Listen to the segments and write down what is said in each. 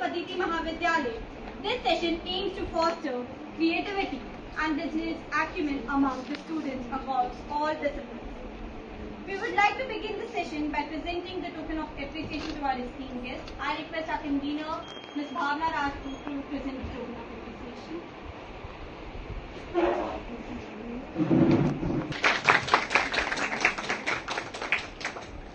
Aditi Mahavidyalaya. This session aims to foster creativity and business acumen among the students across all disciplines. We would like to begin the session by presenting the token of appreciation to our esteemed guests. I request our convener, Ms. Bhavna Rajput, to present the token of appreciation.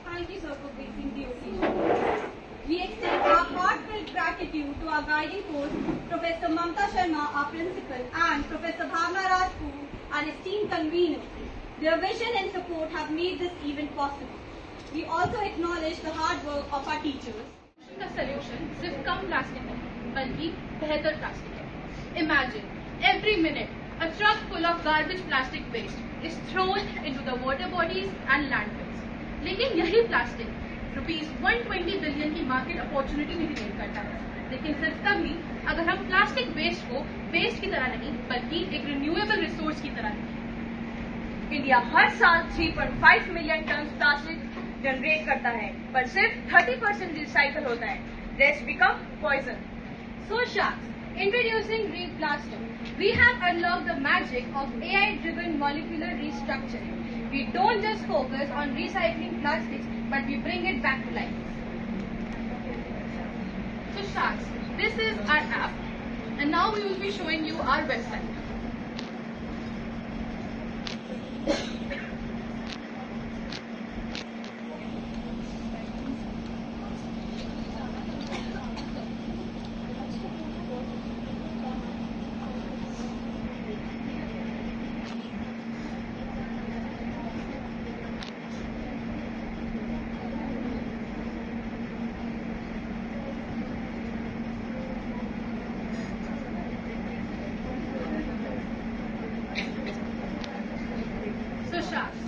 Thank you, sir, for gracing the occasion. We extend our heartfelt gratitude to our guiding force, Professor Mamta Sharma, our principal, and Professor Bhavna Rajput, our esteemed convener. Their vision and support have made this event possible. We also acknowledge the hard work of our teachers. का solution सिर्फ कम plastic नहीं बल्कि बेहतर plastic है. Imagine every minute a truck full of garbage plastic waste is thrown into the water bodies and landfills. लेकिन यही plastic ₹120 billion की market opportunity भी क्रिएट करता है. लेकिन सिर्फ तभी अगर हम प्लास्टिक वेस्ट को वेस्ट की तरह नहीं बल्कि एक रिन्यूएबल रिसोर्स की तरह लें. इंडिया हर साल 3.5 मिलियन टन प्लास्टिक जनरेट करता है, पर सिर्फ 30% रिसाइकल होता है. Rest become poison. So sharks, introducing Green Plaster, we have unlocked the magic of AI-driven molecular restructuring. We don't just focus on recycling plastics, but we bring it back to life. So sharks, this is our app, and now we will be showing you our website.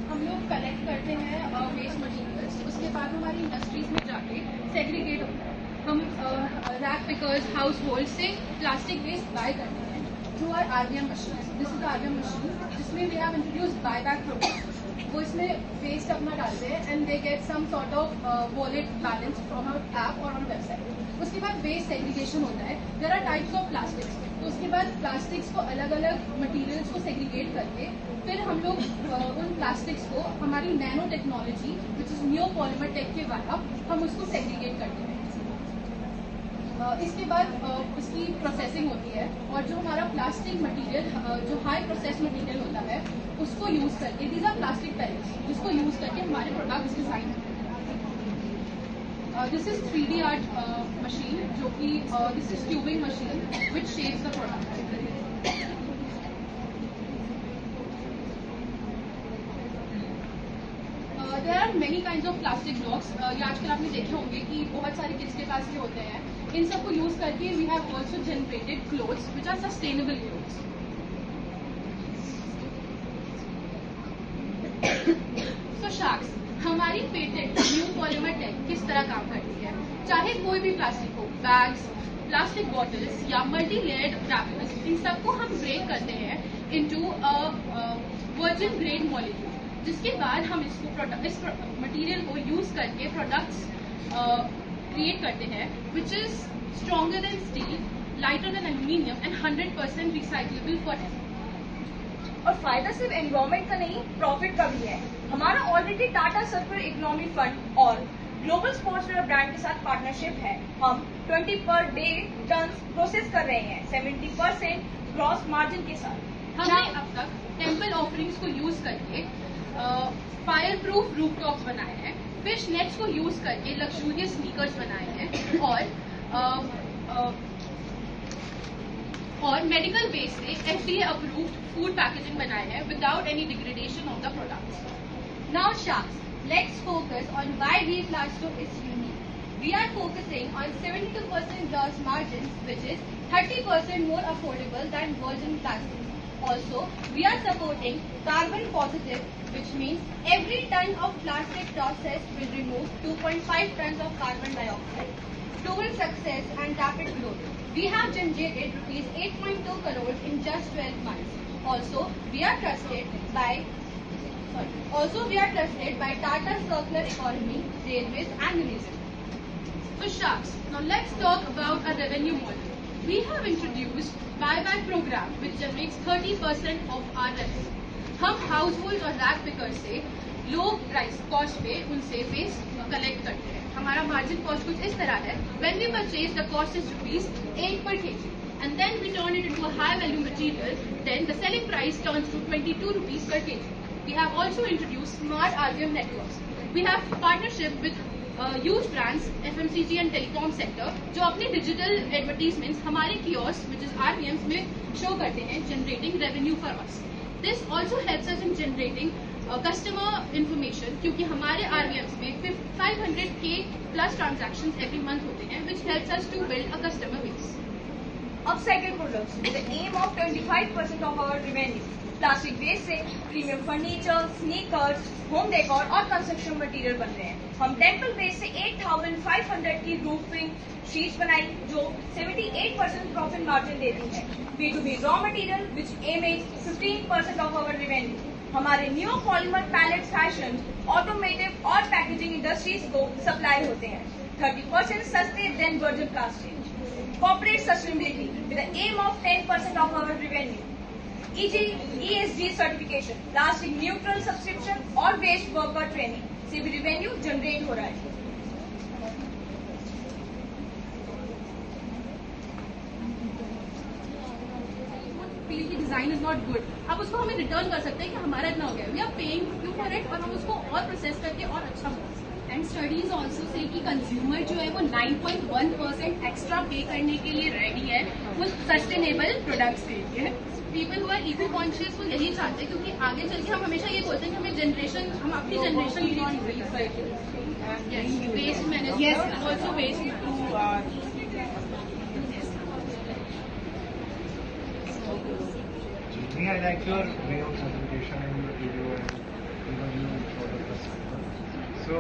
हम लोग collect करते हैं waste materials. उसके बाद हमारी industries में जाके segregate होता है. हम रैक पिकर्स हाउस होल्ड से प्लास्टिक वेस्ट बाय करते हैं through our RVM machine. This is RVM machine जिसमें we have introduce buy back programme. वो इसमें वेस्ट अपना डालते हैं and they get some sort of wallet balance from our app और ऑन वेबसाइट. उसके बाद वेस्ट सेग्रीगेशन होता है. There are types of plastics. तो उसके बाद प्लास्टिक्स को अलग अलग मटेरियल्स को सेग्रीगेट करके फिर हम लोग उन प्लास्टिक्स को हमारी nano technology which is new polymer tech के द्वारा हम उसको सेग्रीगेट करते हैं. इसके बाद उसकी प्रोसेसिंग होती है और जो हमारा प्लास्टिक मटेरियल जो हाई प्रोसेस मटेरियल होता है उसको यूज करके दीज आर प्लास्टिक पैलेट्स जिसको यूज करके हमारे प्रोडक्ट्स डिजाइन होते हैं. This is 3D art machine जो कि this is tubing machine which shapes the product. There are many kinds of plastic blocks. ये आजकल आपने देखे होंगे कि बहुत सारे किड्स के पास ये होते हैं. इन सबको यूज करके we have also generated clothes which are sustainable clothes. So sharks, हमारी पेटेंट न्यू पॉलीमर टेक किस तरह काम करती है. चाहे कोई भी प्लास्टिक हो, बैग्स, प्लास्टिक बॉटल्स या मल्टी लेयर्ड रैपर्स, इन सबको हम ब्रेक करते हैं इनटू वर्जिन ग्रेड मॉलिक्यूल. जिसके बाद हम इस मटेरियल को यूज करके प्रोडक्ट्स क्रिएट करते हैं which is stronger than steel, lighter than aluminium and 100% recyclable forever. और फायदा सिर्फ एनवायरमेंट का नहीं, प्रॉफिट का भी है. हमारा already Tata circular economy fund और ग्लोबल स्पोर्ट्सवेयर ब्रांड के साथ पार्टनरशिप है. हम 20 पर डे टन प्रोसेस कर रहे हैं 70% ग्रॉस मार्जिन के साथ. हमने अब तक टेम्पल ऑफरिंग्स को यूज करके फायर प्रूफ रूफटॉप्स बनाए हैं. फिश नेट्स को यूज करके लग्जूरियस स्नीकर्स बनाए हैं और मेडिकल बेस से FDA अप्रूव्ड फूड पैकेजिंग बनाए हैं without any degradation of the products. Now sharks, let's focus on why Replasto is unique. We are focusing on 72% gross margins, which is 30% more affordable than virgin plastics. Also, we are supporting carbon positive, which means every ton of plastic processed will remove 2.5 tons of carbon dioxide. Proven success and rapid growth. We have generated rupees 8.2 crores in just 12 months. Also, we are trusted by Tata Circular Economy, Railways and Municipal. So Sharks, now let's talk about our revenue model. We have introduced buyback program which generates 30% of our revenue. हम household और rack picker से लो price cost पे उनसे waste collect करते हैं. हमारा margin cost कुछ इस तरह है. When we purchase, the cost is ₹8 per kg, and then we turn it into a high value material. Then the selling price turns to ₹22 per kg. We have also introduced smart RVM networks. We have partnership with huge brands FMCG and telecom sector जो अपने digital advertisements हमारे kiosks which is RVMs में show करते हैं, generating revenue for us. This also helps us in generating customer information क्योंकि हमारे RVMs में 500K plus transactions every month होते हैं, which helps us to build a customer base. Upcycled products with the aim of 25% of our revenue. Plastic waste से premium furniture, sneakers, home decor और construction material बन रहे हैं. हम temple waste से 8,500 की रूफिंग शीट्स बनाई जो 78% प्रॉफिट मार्जिन देती है. B2B raw material which aim is 15% of our revenue. हमारे new polymer pellet fashion, automotive और पैकेजिंग इंडस्ट्रीज को सप्लाई होते हैं 30% सस्ते than virgin plastic. Corporate sustainability with the aim of 10% of our revenue. ESG certification, plastic neutral subscription और waste worker training से भी revenue generate हो रहा है. फील की डिजाइन इज नॉट गुड. अब उसको हमें रिटर्न कर सकते हैं कि हमारा इतना हो गया. We are paying you for it और हम उसको और प्रोसेस करके और अच्छा हो. एंड स्टडीज ऑल्सो से कि कंज्यूमर जो है वो 9.1% एक्स्ट्रा पे करने के लिए रेडी है वो सस्टेनेबल प्रोडक्ट्स के लिए. People who are eco conscious वो यही चाहते हैं क्योंकि आगे चल के हम हमेशा ये बोलते हैं कि हम अपनी जनरेशन के लिए waste management also waste. I like your way of presentation in your video and even you for the customer. So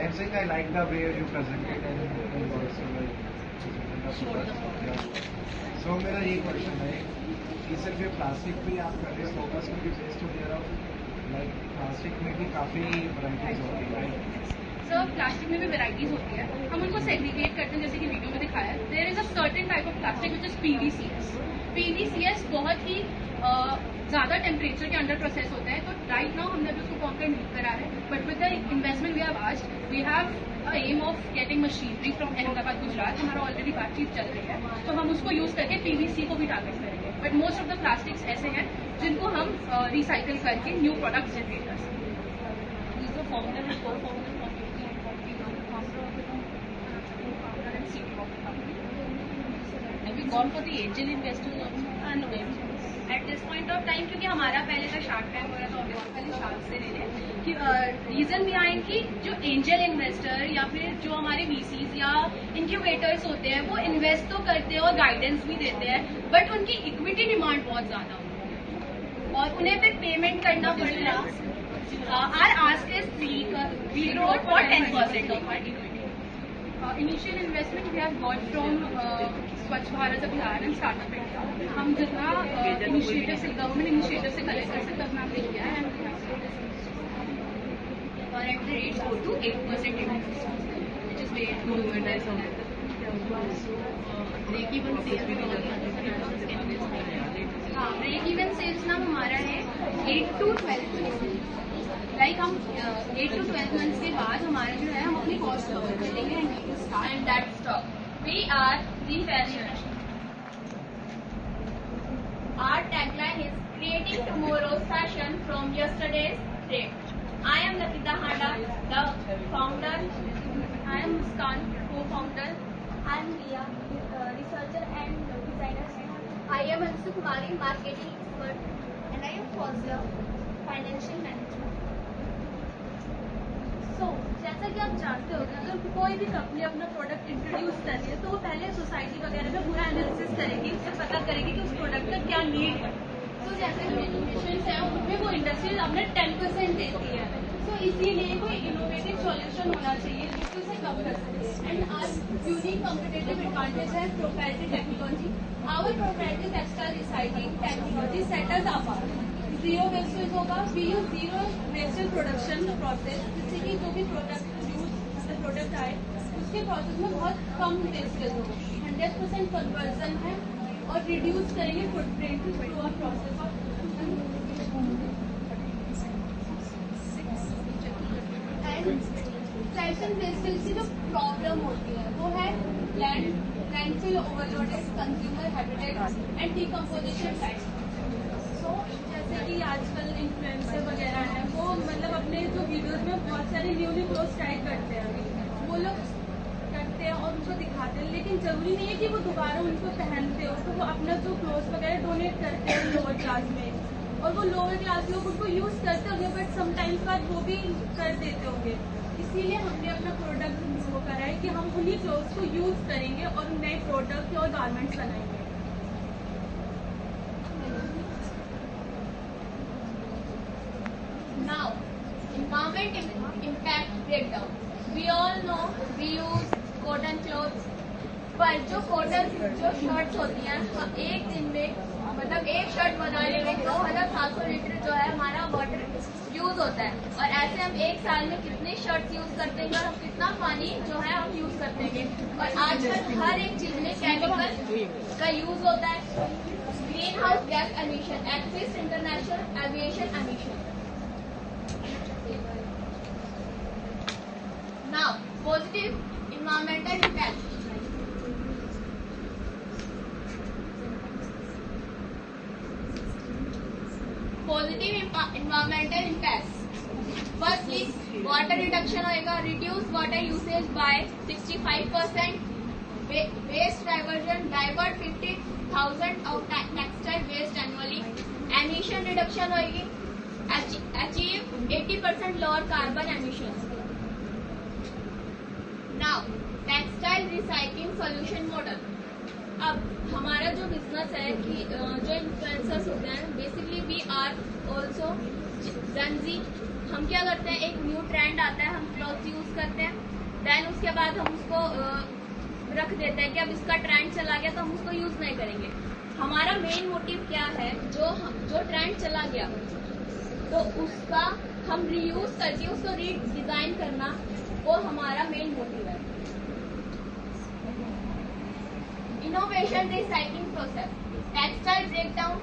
I'm saying I like the way you presented and also like presented the product. Yeah. So मेरा ये question है कि सिर्फ ये plastic पे आप कर रहे हो फोकस क्योंकि based to there of like plastic में भी काफ़ी वैराइटीज होती है. सर प्लास्टिक में भी वेराइटीज होती है. हम उनको सेग्रीगेट करते हैं जैसे कि वीडियो में दिखाया है. There is a certain type of plastic which is PVCS. PVCS बहुत ही ज़्यादा टेम्परेचर के अंडर प्रोसेस होता है. तो राइट नाउ हमने अभी उसको कॉन्क्रीट नहीं करा है but with the investment we have asked we have aim of getting machinery from Ahmedabad Gujarat. हमारा ऑलरेडी बातचीत चल रही है तो हम उसको यूज करके PVC को भी टारगेट करेंगे. But most of the plastics ऐसे हैं जिनको हम रिसाइकिल करके न्यू प्रोडक्ट जनरेट कर सकते हैं. At this point of time क्योंकि हमारा पहले का शार्क टैंक हो रहा था ऑब्वियसली पहले शार्क से ले लें कि रीजन बिहाइंड कि जो एंजल इन्वेस्टर या फिर जो हमारे VCs या इंक्यूबेटर्स होते हैं वो इन्वेस्ट तो करते हैं और गाइडेंस भी देते हैं बट उनकी इक्विटी डिमांड बहुत ज्यादा होती है और उन्हें फिर पेमेंट करना पड़ता है. Our ask is we road for 10% of our equity. Initial investment we have got from Swachh Bharat अभियान एंड स्टार्टअप इंडिया. हम जितना इनिशिएटिव से गवर्नमेंट इनिशिएटिव से कलेक्ट कर सकते अपना हमने किया है. और at the rate go to 8% interest which is very good. Break even sales नाम हमारा है 8 to 12 मंथ्स. लाइक हम 8 to 12 मंथ्स के बाद हमारा जो है हम अपनी कॉस्ट कवर कर लेंगे and that stock we are the fashion. Our tagline is creating tomorrow's fashion from yesterday's trend. I am Nakita Handa, the founder. I am Muskan, co-founder. I am Riya, researcher and designer. I am Ansu Kumari, marketing expert. And I am Fauziya, financial manager. So, जैसा कि आप जानते हो कि अगर कोई भी company अपना प्रोडक्ट इंट्रोड्यूस कर रही है तो वो पहले सोसाइटी वगैरह में पूरा एनालिसिस करेगी, उससे पता करेगी कि उस प्रोडक्ट का क्या नीड है. तो जैसे जो इनोवेशंस हैं उनमें वो इंडस्ट्री अपने 10% देती है. तो इसीलिए कोई इनोवेटिव सॉल्यूशन होना चाहिए जिससे उसे कम कर सके. And our unique competitive advantage है proprietary technology. Our proprietary textile recycling technology set us apart. Zero wastage होगा. We use zero wastage production process जिससे कि जो भी प्रोडक्ट यूज प्रोडक्ट आए उसके प्रोसेस में बहुत कम वेस्टेज होगा, 100% कन्वर्जन है और रिड्यूस करेंगे footprint through a process of fashion wastage की जो प्रॉब्लम होती है वो है landfill overloaded, consumer habitat and decomposition time. So जैसे कि आजकल इन्फ्लुएंसर वगैरह हैं वो मतलब अपने जो वीडियोज में बहुत सारे न्यूली क्लोथ ट्राई करते हैं, वो लोग करते हैं और उनको दिखाते हैं, लेकिन जरूरी नहीं है कि वो दोबारा उनको पहनते हो, तो वो अपना जो क्लोथ वगैरह डोनेट करते हैं लोअर क्लास में, और वो लोअर क्लास लोग उनको यूज करते होंगे बट समटाइम्स बाद वो भी कर देते होंगे। इसीलिए हमने अपना प्रोडक्ट वो करा है कि हम उन्हीं क्लोथ्स को यूज करेंगे और नए प्रोडक्ट और गारमेंट्स बनाएंगे। Now, environment impact breakdown. We all know we use cotton clothes, पर जो कॉटन जो शर्ट्स होती हैं एक दिन में मतलब एक शर्ट बनाने में 2700 लीटर जो है हमारा वाटर यूज होता है, और ऐसे हम एक साल में कितने शर्ट्स यूज करते हैं और हम कितना पानी जो है हम यूज करते हैं। और आजकल हर एक चीज में केमिकल का यूज होता है। Green house gas emission, axis international aviation emission. Now, positive environmental impact. Positive environmental impacts. Firstly, water reduction होएगा, reduce water usage by 65%. Waste diversion, divert 50,000 of textile waste annually. Emission reduction होएगी, achieve 80% lower carbon emissions. Now, textile recycling solution model. अब हमारा जो business है कि जो influencers होते हैं basically we are also Gen Z. हम क्या करते हैं, एक न्यू ट्रेंड आता है, हम क्लॉथ यूज करते हैं, देन उसके बाद हम उसको रख देते हैं कि अब इसका ट्रेंड चला गया तो हम उसको यूज नहीं करेंगे। हमारा मेन मोटिव क्या है, जो ट्रेंड चला गया तो उसका हम रीयूज करके उसको रीडिजाइन करना वो हमारा मेन मोटिव है। Innovation recycling process, textile breakdown,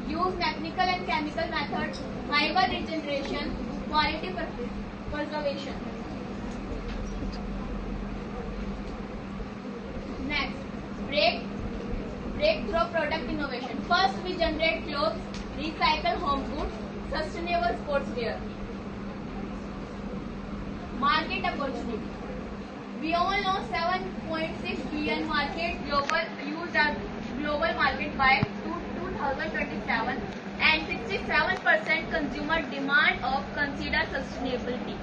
use mechanical and chemical methods, fibre regeneration, quality preservation. Next, breakthrough product innovation. First, we generate clothes, recycle home goods, sustainable sportswear. Market opportunity. We all know 7.6 billion market global used as global market by 2027 and 67% consumer demand of consider sustainability.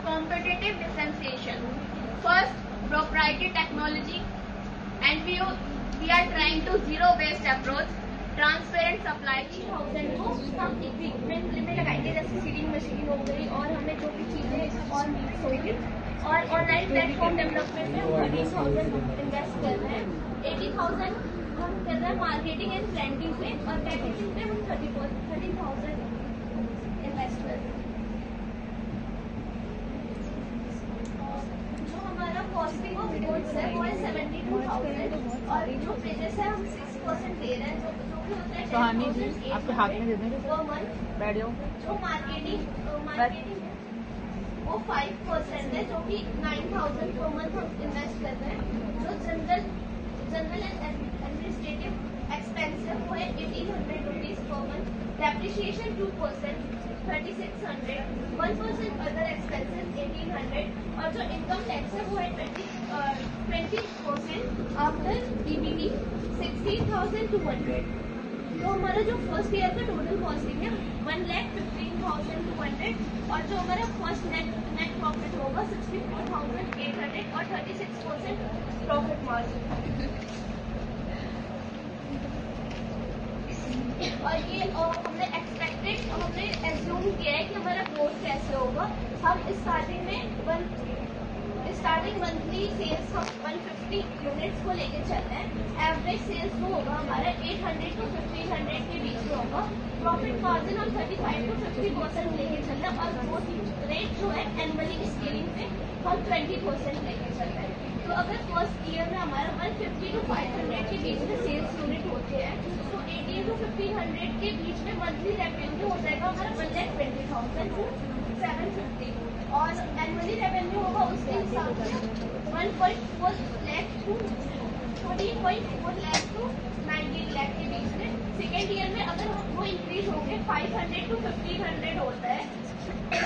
Competitive differentiation. First, proprietary technology, and we are trying to zero waste approach. Transparent supply 3000 को हम equipment में लगाएंगे, जैसे sealing machine हो गई और हमें जो भी चीजें और नीड्स होगी। और ऑनलाइन प्लेटफॉर्म डेवलपमेंट में हम 13,000 इन्वेस्ट कर रहे हैं, 80,000 हम कर रहे हैं मार्केटिंग एंड ब्रांडिंग पे, और पैकेजिंग पे हम 30,000 इन्वेस्ट कर रहे हैं। जो हमारा कॉस्टिंग ऑफ गुड्स है वो है 72,000, और जो बिजनेस है हम 6% दे रहे हैं, सुहानी जी आपके हाथ में दे देंगे, बैठ जाओ। जो मार्केटिंग है वो 5% है, जो कि 9,000 पर मंथ हम इन्वेस्ट कर रहे हैं। जो जनरल एंड एडमिनिस्ट्रेटिव एक्सपेंसिव वो है 1,800 rupees per month, depreciation 2% 3,600, 1% other expenses 1,800, और जो इनकम टैक्स है वो है 20% आफ्टर डीबीटी 16,200। तो हमारा जो फर्स्ट ईयर का टोटल कॉस्टिंग है 1,15,200, और जो हमारा फर्स्ट नेट प्रॉफिट होगा 64,800 और 36% प्रॉफिट मार्जिन। और ये हमने एज्यूम किया है कि हमारा ग्रोथ कैसे होगा। हम स्टार्टिंग मंथली सेल्स हम 150 यूनिट्स को लेके चल रहे हैं। एवरेज सेल्स जो होगा हमारा 800 to 1,500 के बीच में होगा। प्रॉफिट मार्जिन हम 35 to 50% लेके चल रहे हैं, और ग्रोथ रेट जो है एनुअली स्केलिंग हम 20% लेके चल रहे हैं। तो अगर फर्स्ट ईयर में हमारा 150 to 500 के बीच में सेल्स यूनिट होते हैं, तो 18 to 1500 के बीच में मंथली रेवेन्यू हो जाएगा हमारा 1,20,000 to 750, और एनुअली रेवेन्यू होगा उसके हिसाब से 1.4 लाख to 14.4 लाख to 19 लाख के बीच में। सेकेंड ईयर में अगर वो इंक्रीज होके 500 to 1500 होता है,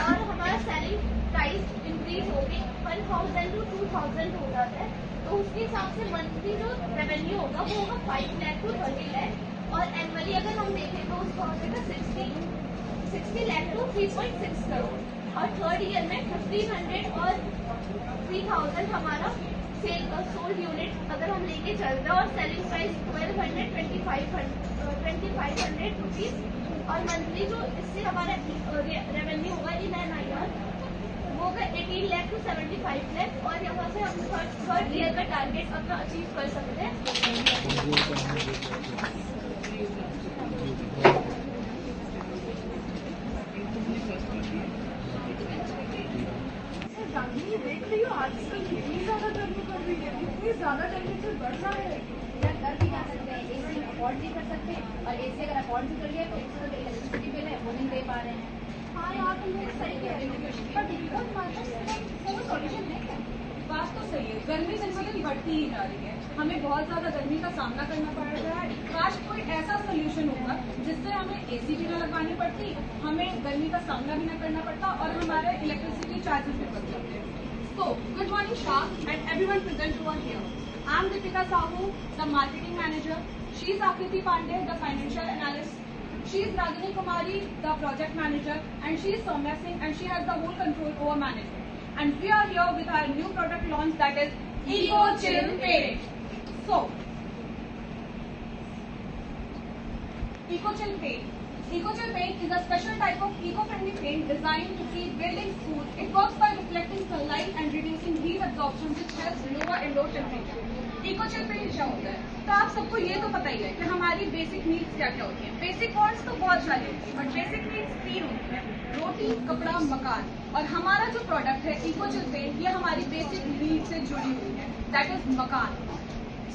और हमारा सेलिंग प्राइस इंक्रीज होगी 1000 to 2000 हो जाता है, तो उसके हिसाब से मंथली जो रेवेन्यू होगा वो होगा 5 लाख to 30 लाख, और एनुअली अगर हम देखें तो उसका हो जाएगा 60 लाख to 3.6 करोड़। और थर्ड ईयर में 1500 और 3000 हमारा सोल्ड यूनिट अगर हम लेके चल रहे हैं, और सेलिंग प्राइस 1200 रुपीज, और मंथली जो इससे हमारा रेवेन्यू होगा इन एन IR वो होगा 18 लाख to 75 लाख, और यहाँ से हम थर्ड ईयर का टारगेट अपना अचीव कर सकते हैं। गर्मी देख रही हो आजकल कितनी ज्यादा गर्मी पड़ रही है, इतनी ज्यादा टेम्परेचर बढ़ रहा है। या कर भी जा सकते हैं, AC अफोर्ड भी कर सकते हैं, और AC अगर अफोर्ड भी कर लिया तो उसका जो इलेक्ट्रिसिटी बिल है वो नहीं दे पा रहे हैं। हाँ यार तुम लोग सही कह रही हो, पर दिक्कत कोई सॉल्यूशन है क्या? बात तो सही है, गर्मी दिन ब दिन बढ़ती ही जा रही है, हमें बहुत ज्यादा गर्मी का सामना करना पड़ रहा है। काश कोई ऐसा सोल्यूशन होगा जिससे हमें AC भी न लगवानी पड़ती, हमें गर्मी का सामना भी न करना पड़ता, और हमारे इलेक्ट्रिसिटी चार्जेस भी बच जाते। So, good morning staff and everyone present who are here. I am Deepika Sahu, the marketing manager. She is Akriti Pandey, the financial analyst. She is Ragini Kumari, the project manager, and she is Soumya Singh, and she has the whole control over management. And we are here with our new product launch, that is Eco Chill Paint. So, Eco Chill Paint. Eco Chill Paint is a special type of eco-friendly paint designed to keep buildings cool. It works by reflecting sunlight and reducing heat absorption, which helps lower indoor temperature. Eco Chill Paint क्या होता है? तो आप सबको ये तो पता ही है कि हमारी बेसिक नीड्स क्या क्या होती हैं। बेसिक वांट्स तो बहुत सारी होती है, बट बेसिक नीड्स 3 होती हैं: रोटी, कपड़ा, मकान। और हमारा जो प्रोडक्ट है Eco Chill Paint, ये हमारी बेसिक नीड से जुड़ी हुई है, दैट इज मकान।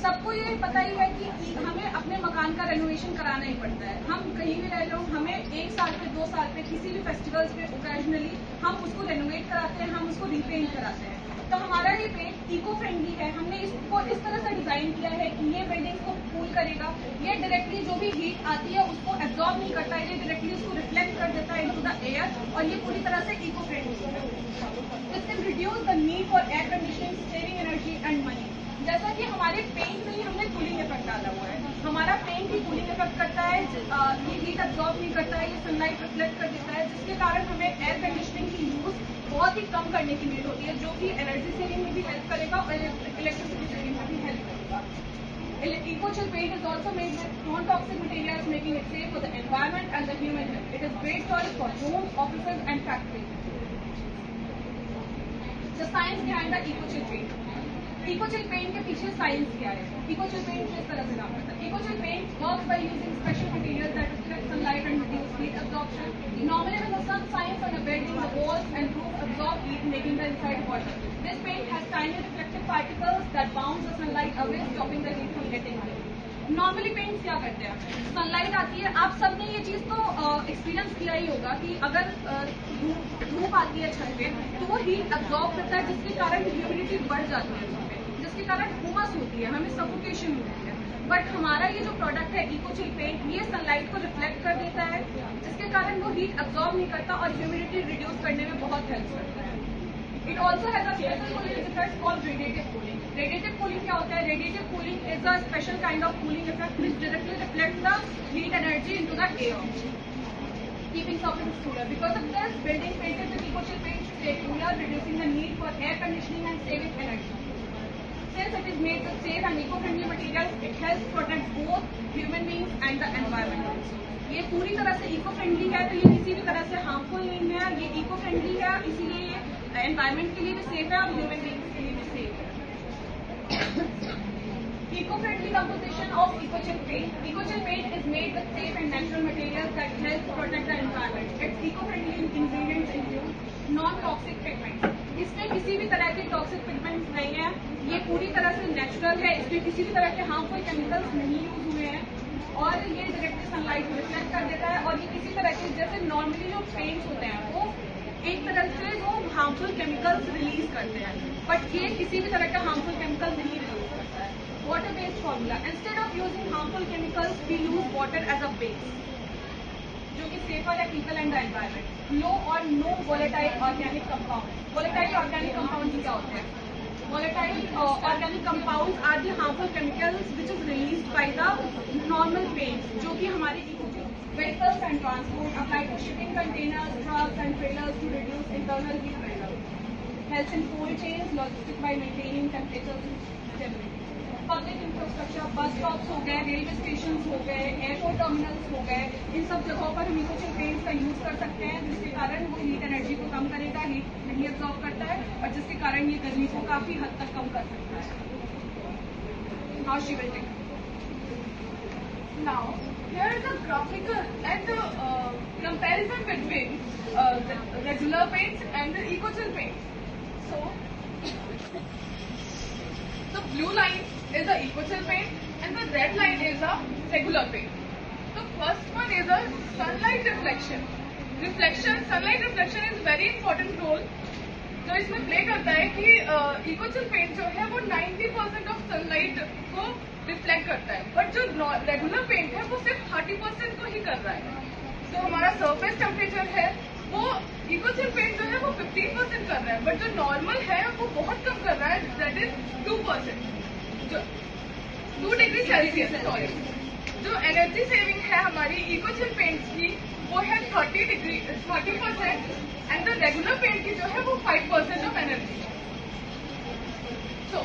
सबको ये पता ही है कि हमें अपने मकान का रेनोवेशन कराना ही पड़ता है। हम कहीं भी रह लो, हमें 1 साल पे 2 साल पे किसी भी फेस्टिवल्स पे ओकेजनली हम उसको रेनोवेट कराते हैं, हम उसको रीपेंट कराते हैं। तो हमारा ये पेंट इको फ्रेंडली है। हमने इसको इस तरह से डिजाइन किया है कि ये बिल्डिंग को कूल करेगा, ये डायरेक्टली जो भी हीट आती है उसको एब्जॉर्ब नहीं करता है, ये डायरेक्टली उसको रिफ्लेक्ट कर देता है इनटू द एयर, और ये पूरी तरह से इको फ्रेंडली है। This can reduce the need for air conditioning, saving energy and money. जैसा कि हमारे पेंट में ही हमने कूलिंग इफेक्ट डाला हुआ है, हमारा पेंट ही कूलिंग इफेक्ट करता है, ये हीट अब्जॉर्ब नहीं करता है, ये सनलाइट रिफ्लेक्ट कर देता है, जिसके कारण हमें एयर कंडीशनिंग की यूज बहुत ही कम करने की नीड होती है, जो कि एनर्जी सेविंग में भी हेल्प करेगा और इलेक्ट्रिसिटी सेविंग में भी हेल्प करेगा। Eco Chill Paint is also made with non-toxic materials, making it safe for the environment and the human health. It is great choice for homes, offices and factories. The science behind the Eco Chill Paint. Eco Chill Paint के पीछे science क्या है? Eco Chill Paint किस तरह से काम करता है? Eco Chill Paint works by using special materials that reflect sunlight and reduce heat absorption. Normally when the sun shines on a building, the walls and roof absorb heat, making the inside hotter. This paint has tiny reflective particles that bounce the sunlight away, stopping the heat from getting in. Normally paints क्या करते हैं? Sunlight आती है, आप सबने ये चीज तो एक्सपीरियंस किया ही होगा कि अगर धूप आती है छत पे तो वो हीट अब्जॉर्ब करता है, जिसके कारण ह्यूमिडिटी बढ़ जाती है छत पे, जिसके कारण हुमस होती है, हमें सफोकेशन होती है। बट हमारा ये जो प्रोडक्ट है Eco Chill Paint, ये सनलाइट को रिफ्लेक्ट कर देता है, जिसके कारण वो हीट अब्जॉर्ब नहीं करता और ह्यूमिडिटी रिड्यूस करने में बहुत हेल्प करता है। It also has a special cooling effect called radiative cooling. Radiative cooling क्या होता है? Radiative cooling is a special kind of cooling effect which directly reflects the heat energy into the air, keeping surfaces cooler. Because of this, building painted with Eco Chill Paint stay cooler, reducing the need for air conditioning and saving energy. Since it is made with safe and eco-friendly materials, it helps protect both human beings and the environment. ये पूरी तरह से eco friendly है, तो ये किसी भी तरह से हार्मफुल नहीं है, ये इको फ्रेंडली है, इसीलिए ये एनवायरमेंट के लिए भी सेफ है और ह्यूमन बीइंग्स के लिए भी सेफ है। Eco friendly composition of Eco Chill Paint. Eco Chill Paint is made with safe and natural materials that help protect the environment. Its eco-friendly ingredients include non-toxic pigments. इसमें किसी भी तरह के toxic pigments नहीं है, ये पूरी तरह से नेचुरल है, इसमें किसी भी तरह के हार्मफुल केमिकल्स नहीं यूज हुए हैं और ये डायरेक्टली सनलाइट को रिफ्लेक्ट कर देता है। और ये किसी तरह के जैसे नॉर्मली जो पेंट्स होते हैं वो एक तरह से वो हार्मफुल केमिकल्स रिलीज करते हैं, बट ये किसी भी तरह का हार्मफुल केमिकल नहीं रिलीज करता है। Water based formula, instead of using harmful chemicals we use water as a base, जो कि सेफर है people and the environment. Low और no volatile organic compound. Volatile organic compound क्या होते हैं? Volatile organic compounds are the harmful chemicals which is released by the normal paints, जो कि हमारे vehicles and transport apply to shipping containers, trucks and trailers to reduce internal heat buildup. Helps in cold chains, logistics by maintaining temperatures and stability. Public infrastructure, bus stops हो गए, railway station हो गए, airport terminals हो गए, इन सब जगहों पर हम इकोचिल पेंट्स का यूज कर सकते हैं, जिसके कारण वो हीट एनर्जी को कम करेगा, हीट नहीं एब्जॉर्ब करता है और जिसके कारण ये गर्मी को काफी हद तक कम कर सकता है। Now she will take. Now, here is a graphical and comparison between the regular paints and the eco-chill paints. So, the blue line is a eco-chill paint and the red line is a regular paint. The first one is a sunlight reflection. Sunlight reflection is very important role जो इसमें play करता है कि इकोचिल paint जो है वो 90% of sunlight को reflect करता है, बट जो रेगुलर पेंट है वो सिर्फ 30% को ही कर रहा है। तो हमारा सरफेस टेम्परेचर है वो इकोचिल पेंट जो है वो 15% कर रहा है, बट जो नॉर्मल है वो बहुत कम कर रहा है, दैट इज 2%, जो 2 डिग्री सेल्सियस। सॉरी, जो एनर्जी सेविंग है हमारी इकोचिल पेंट्स की वो है 30% एंड द रेगुलर पेंट की जो है वो 5% of energy. So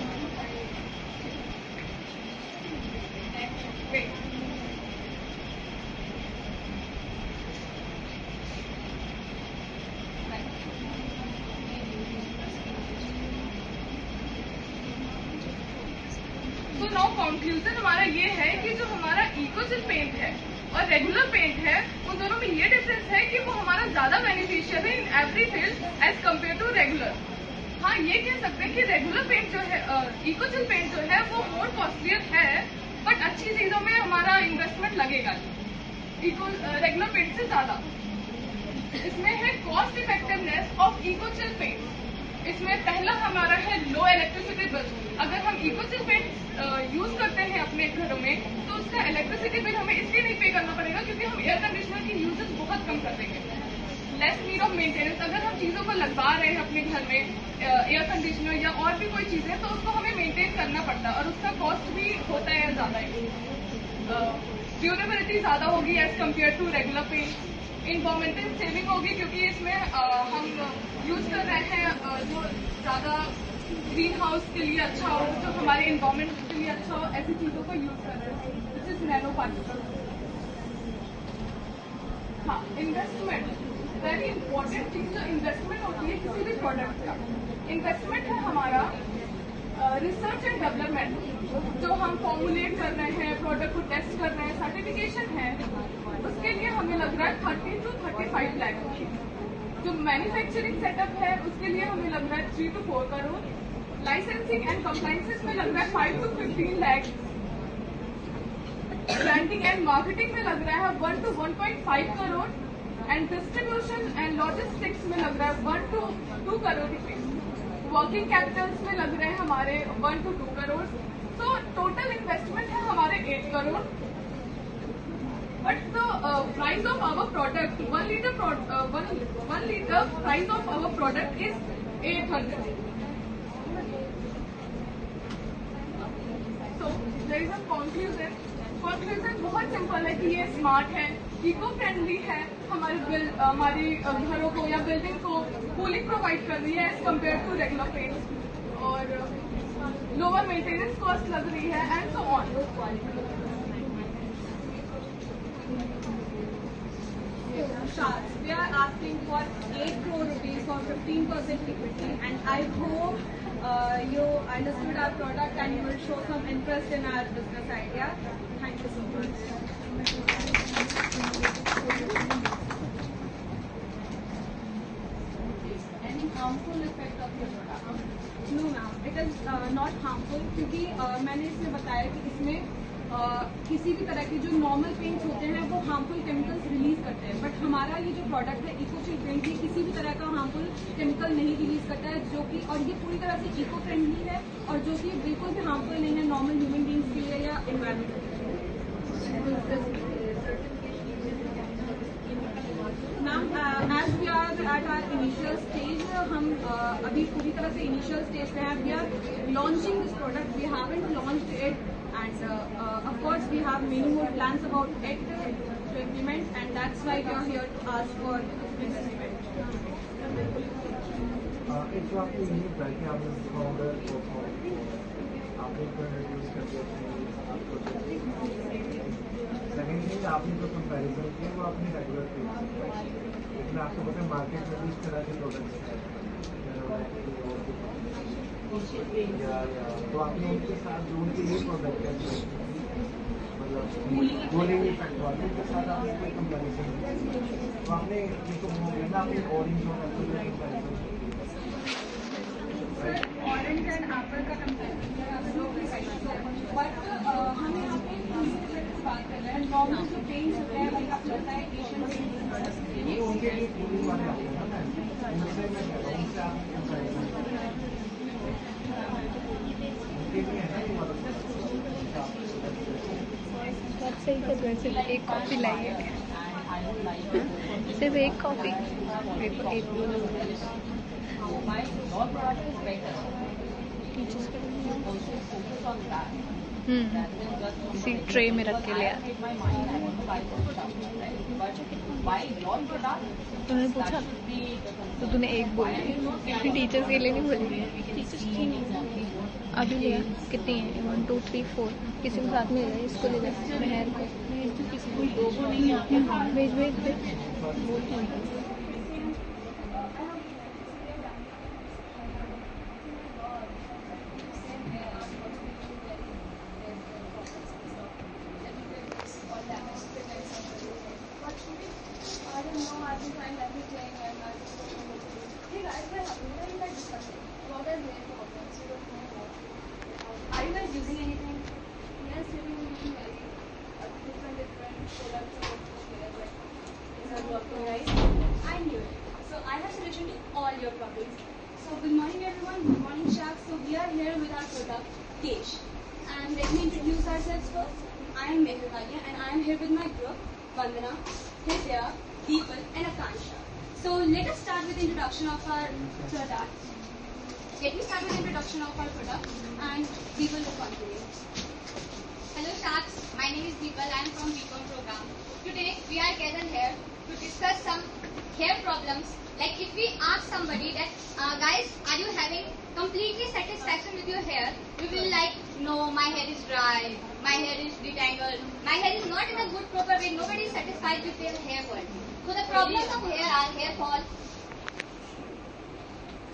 now conclusion हमारा ये है कि जो हमारा इकोचिल पेंट है और रेगुलर पेंट है उन दोनों में ये डिफरेंस है कि वो हमारा ज्यादा बेनिफिशियल है in every field as compare to regular. हाँ, ये कह सकते हैं कि रेगुलर पेंट जो है, इकोचिल पेंट जो है वो मोर कॉस्टलियर है, बट अच्छी चीजों में हमारा इन्वेस्टमेंट लगेगा रेगुलर पेंट से ज्यादा। इसमें है कॉस्ट इफेक्टिवनेस ऑफ इकोचिल पेंट। इसमें पहला हमारा है लो इलेक्ट्रिसिटी बिल। अगर हम इकोचिल पेंट यूज करते हैं अपने घरों में तो उसका इलेक्ट्रिसिटी बिल हमें इसलिए नहीं पे करना पड़ेगा क्योंकि हम एयर कंडीशनर की यूजेस बहुत कम कर देंगे। Less need of maintenance. अगर हम चीजों को लगवा रहे हैं अपने घर में, एयर कंडीशनर या और भी कोई चीजें, तो उसको हमें मेंटेन करना पड़ता है और उसका कॉस्ट भी होता है ज्यादा ही। ड्यूरेबिलिटी ज्यादा होगी as compare to regular paint. Environmental saving होगी क्योंकि इसमें हम यूज कर रहे हैं जो ज्यादा ग्रीन हाउस के लिए अच्छा हो, जो हमारे इन्वायरमेंट के लिए अच्छा हो, ऐसी चीजों को यूज कर रहे हैं, विच इज नैनो पार्टिकल। हाँ, इन्वेस्टमेंट वेरी इंपॉर्टेंट चीज जो इन्वेस्टमेंट होती है किसी भी प्रोडक्ट का। इन्वेस्टमेंट है हमारा रिसर्च एंड डेवलपमेंट। जो हम फॉर्मुलेट कर रहे हैं, प्रोडक्ट को टेस्ट कर रहे हैं, सर्टिफिकेशन है, उसके लिए हमें लग रहा है 30 to 35 लाख। जो मैन्युफैक्चरिंग सेटअप है उसके लिए हमें लग रहा है 3 to 4 crore. Licensing and compliances में लग रहा है 5 to 15 lakh. Branding and marketing में लग रहा है 1 to 1.5 crore and distribution and logistics में लग रहा है 1 to 2 करोड़ रुपए। वर्किंग कैपिटल्स में लग रहे हैं हमारे 1 to 2 करोड़। तो टोटल इन्वेस्टमेंट है हमारे 8 crore. But the price of our product, 1 liter price of our product is 800. So there is a conclusion. Conclusion बहुत सिंपल है कि ये स्मार्ट है, इको फ्रेंडली है, हमारी घरों को या बिल्डिंग को कूलिंग प्रोवाइड कर रही है as compare to regular paint, और लोअर मेंटेनेंस कॉस्ट लग रही है and so on. We are asking for 8 crore rupees for 15% equity, and I hope you understood our product and you will show some interest in our business idea. Thank you so much. harmful effect of your product? No ma'am, it is not harmful क्योंकि मैंने इसमें बताया कि इसमें किसी भी तरह के जो नॉर्मल पेंट्स होते हैं वो हार्मफुल केमिकल्स रिलीज करते हैं, बट हमारा ये जो प्रोडक्ट है इकोचिल पेंट ये किसी भी तरह का हार्मफुल केमिकल नहीं रिलीज करता है, जो कि और ये पूरी तरह से इको फ्रेंडली है और जो कि बिल्कुल भी हार्मफुल नहीं है नॉर्मल ह्यूमन बींग्स के लिए या एनवायरमेंट के लिए। Ma'am as we are at our initial stage, हम अभी पूरी तरह से इनिशियल स्टेज पे हैं। We are launching this product, we haven't launched it and of course we have many more plans about it to implement, and that's why we are here to ask for this event. एक तो आपको ये होता है कि आपने founder आपने introduce कर दिया। सेकेंड थिंग आपने जो कंपैरिजन किया वो आपने रेगुलर किया, लेकिन आपको पता है मार्केट में भी इस तरह के प्रोडक्ट्स हैं तो आपने उनके साथ जो उनके लिए प्रोडक्ट है मतलब कूलिंग इफेक्ट वाले उनके साथ आपने कोई कंपैरिजन तो आपने इनको ना आपने ऑरेंज और एप्पल का कंपैरिजन ऑरेंज एंड एप्पल का कंपैरिजन बट हम यहाँ पे बात कर रहे हैं नॉर्मल जो पेंट्स होते हैं वही आपको पता है एशियन ये उनके लिए कूलिंग वाले आते हैं ना उनसे मैं कह रहा हूँ उनसे आप कंपैरिजन बात सही कर रहे सिर्फ एक कॉफ़ी लाइए, सिर्फ एक कॉफ़ी इसी ट्रे में रख के लिया। तूने पूछा तो तूने एक बोली, टीचर्स के लिए नहीं बोली। अभी लिया कितनी है 1 2 3 4 किसी को साथ में ले जाए, इसको ले जाए मेहर को किसी को दो को नहीं आते भेज भेज भेज। Are you guys using anything? Yes, we've been using different products is that working right? I knew it. So I have solution to all your problems. So good morning everyone, good morning Shaq. So we are here with our product Kesh. And let me introduce ourselves first. I am Mehul Valia and I am here with my group Vandana, Hidya, Deepal and Akansha. So let us start with the introduction of our product. Let me start with the introduction of our product and Deepal will continue. Hello Sharks, my name is Deepal. I am from BCom program. Today we are gathered here to discuss some hair problems. Like if we ask somebody that, guys, are you having completely satisfaction with your hair? We will like, no, my hair is dry, my hair is detangled, my hair is not in a good proper way. Nobody is satisfied with their hair quality. So the problems of hair are hair fall.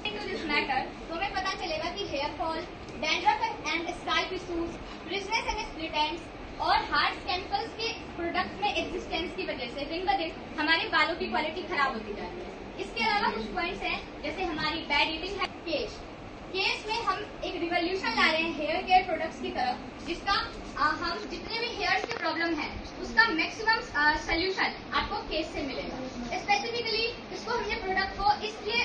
To this matter, तो हमें पता चलेगा कि hair fall, dandruff and scalp issues, frizziness and split ends और harsh chemicals के product में existence की वजह से दिन ब दिन हमारे बालों की क्वालिटी खराब होती जा रही है। इसके अलावा कुछ पॉइंट्स हैं जैसे हमारी बैड ईटिंग है। केस में हम एक रिवोल्यूशन ला रहे हैं हेयर केयर प्रोडक्ट्स की तरफ, जिसका हम जितने भी हेयर्स के प्रॉब्लम है उसका मैक्सिमम सोल्यूशन आपको केस से मिलेगा। स्पेसिफिकली इसको हमने प्रोडक्ट को इसलिए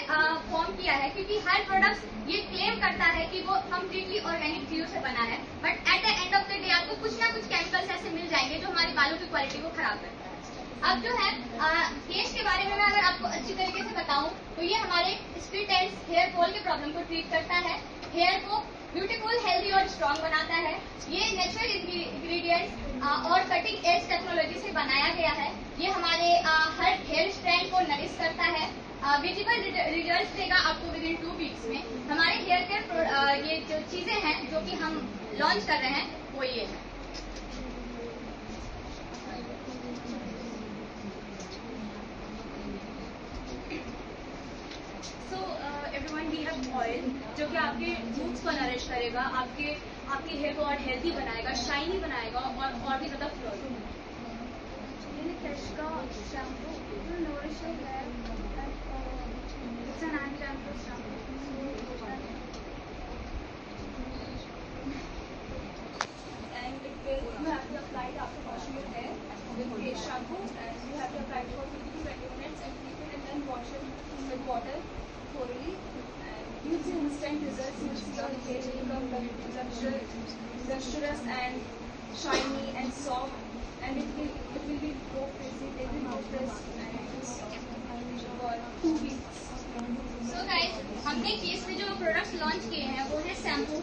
फॉर्म किया है क्योंकि हर प्रोडक्ट ये क्लेम करता है कि वो कम्प्लीटली ऑर्गेनिक चीजों से बना है, but at the end of the day आपको कुछ ना कुछ केमिकल्स ऐसे मिल जाएंगे जो हमारी बालों की क्वालिटी को खराब करता है। अब जो है केश के बारे में मैं अगर आपको अच्छी तरीके से बताऊं तो ये हमारे स्प्लिट एंड्स हेयर फॉल के प्रॉब्लम को ट्रीट करता है, हेयर को ब्यूटीफुल, हेल्दी और स्ट्रॉन्ग बनाता है। ये नेचुरल इंग्रेडिएंट्स और कटिंग एज टेक्नोलॉजी से बनाया गया है। ये हमारे हर हेयर स्ट्रैंड को नरिश करता है, विजिबल रिजल्ट देगा आपको विद इन 2 वीक्स में। हमारे हेयर केयर ये जो चीजें हैं जो कि हम लॉन्च कर रहे हैं वो ये है। एवरीवन, वी हैव ऑयल जो कि आपके रूट्स को नरिश करेगा, आपके हेयर को और हेल्दी बनाएगा, शाइनी बनाएगा और भी ज्यादा flow. lotion and shampoo stuff. And you have to apply it after washing your hair with face shampoo, and you have to apply it for 15 to 20 minutes and keep it, and then wash it with water thoroughly. And you'll see instant results. You'll see your hair become luxurious and shiny and soft, and it will be pro frizzy, it will be no frizz, and for 2 weeks. So guys, हमने case में जो products launch किए हैं वो है shampoo,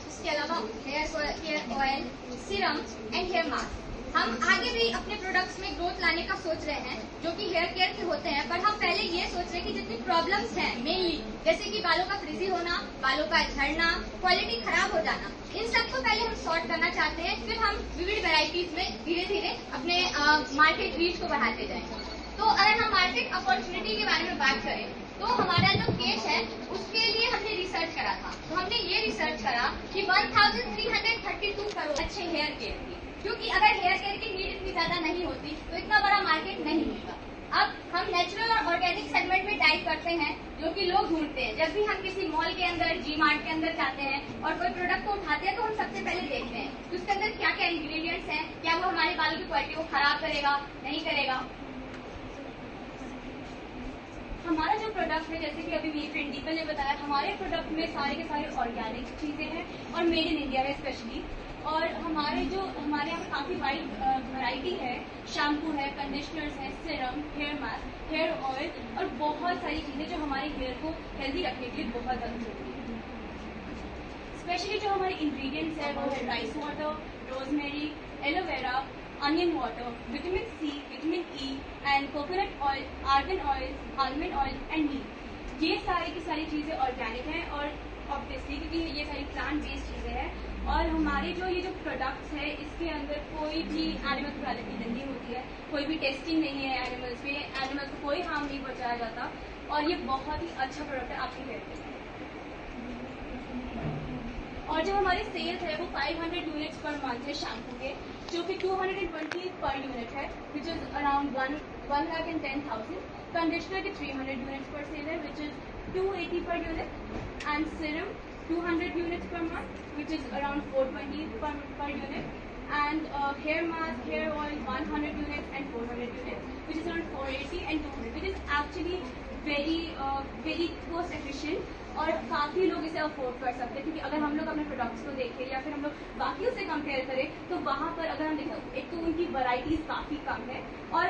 इसके अलावा hair oil, serum and hair mask. हम आगे भी अपने प्रोडक्ट्स में ग्रोथ लाने का सोच रहे हैं जो कि हेयर केयर के होते हैं, पर हम पहले ये सोच रहे हैं कि जितनी प्रॉब्लम्स हैं मेनली, जैसे कि बालों का फ्रिजी होना, बालों का झड़ना, क्वालिटी खराब हो जाना, इन सबको पहले हम सॉर्ट करना चाहते हैं। फिर हम विविध वेराइटीज में धीरे धीरे अपने मार्केट रीच को बढ़ाते जाएंगे। तो अगर हम मार्केट अपॉर्चुनिटी के बारे में बात करें तो हमारा जो केस है उसके लिए हमने रिसर्च करा था। तो हमने ये रिसर्च करा कि 1332 करोड़ अच्छे हेयर केयर की, क्योंकि अगर हेयर केयर की नीड इतनी ज्यादा नहीं होती तो इतना बड़ा मार्केट नहीं मिलता। अब हम नेचुरल और ऑर्गेनिक सेगमेंट में डाइव करते हैं जो कि लोग ढूंढते हैं। जब भी हम किसी मॉल के अंदर, जी मार्ट के अंदर जाते हैं और कोई प्रोडक्ट को उठाते हैं तो हम सबसे पहले देखते हैं कि उसके अंदर क्या क्या इंग्रेडिएंट्स हैं, क्या वो हमारे बालों की क्वालिटी को खराब करेगा, नहीं करेगा। हमारा जो प्रोडक्ट है, जैसे कि अभी मेरी फ्रेंड दीपल ने बताया, हमारे प्रोडक्ट में सारे के सारे ऑर्गेनिक चीजें हैं और मेड इन इंडिया है स्पेशली। और हमारे यहाँ पे काफी वाइड वैरायटी है, शैम्पू है, कंडीशनर्स है, serum, hair mask, hair oil और बहुत सारी चीजें जो हमारे हेयर को हेल्दी रखने के लिए बहुत ज्यादा जरूरी है। स्पेशली जो हमारे इंग्रेडिएंट्स है वो है rice water, rosemary, aloe vera, onion water, vitamin C, vitamin E and coconut oil, argan oil, almond oil and ghee। ये सारी की सारी चीजें ऑर्गेनिक हैं और ऑब्वियसली क्योंकि ये सारी प्लांट बेस्ड चीजें हैं। और हमारे ये जो प्रोडक्ट्स है इसके अंदर कोई भी एनिमल क्वालिटी नहीं होती है, कोई भी टेस्टिंग नहीं है एनिमल्स पे, एनिमल्स को कोई हार्म नहीं पहुंचाया जाता और ये बहुत ही अच्छा प्रोडक्ट है आपकी हेयर के लिए। और जो हमारे सेल्स है वो 500 यूनिट्स पर मंथ है शैम्पू के, जो कि 220 पर यूनिट है, विच इज अराउंड 1,10,000। कंडीशनर के 300 यूनिट्स पर सेल है, which is 280 per unit. And serum 200 units per month, which is around 420 per unit. And hair mask, hair oil 100 units and 400 units, which is around 480 and 200, which is actually very cost efficient और काफी लोग इसे afford कर सकते हैं। क्योंकि अगर हम लोग अपने प्रोडक्ट्स को देखें या फिर हम लोग बाकियों से कंपेयर करें तो वहाँ पर अगर हम देखें एक तो उनकी वैरायटीज काफी कम है और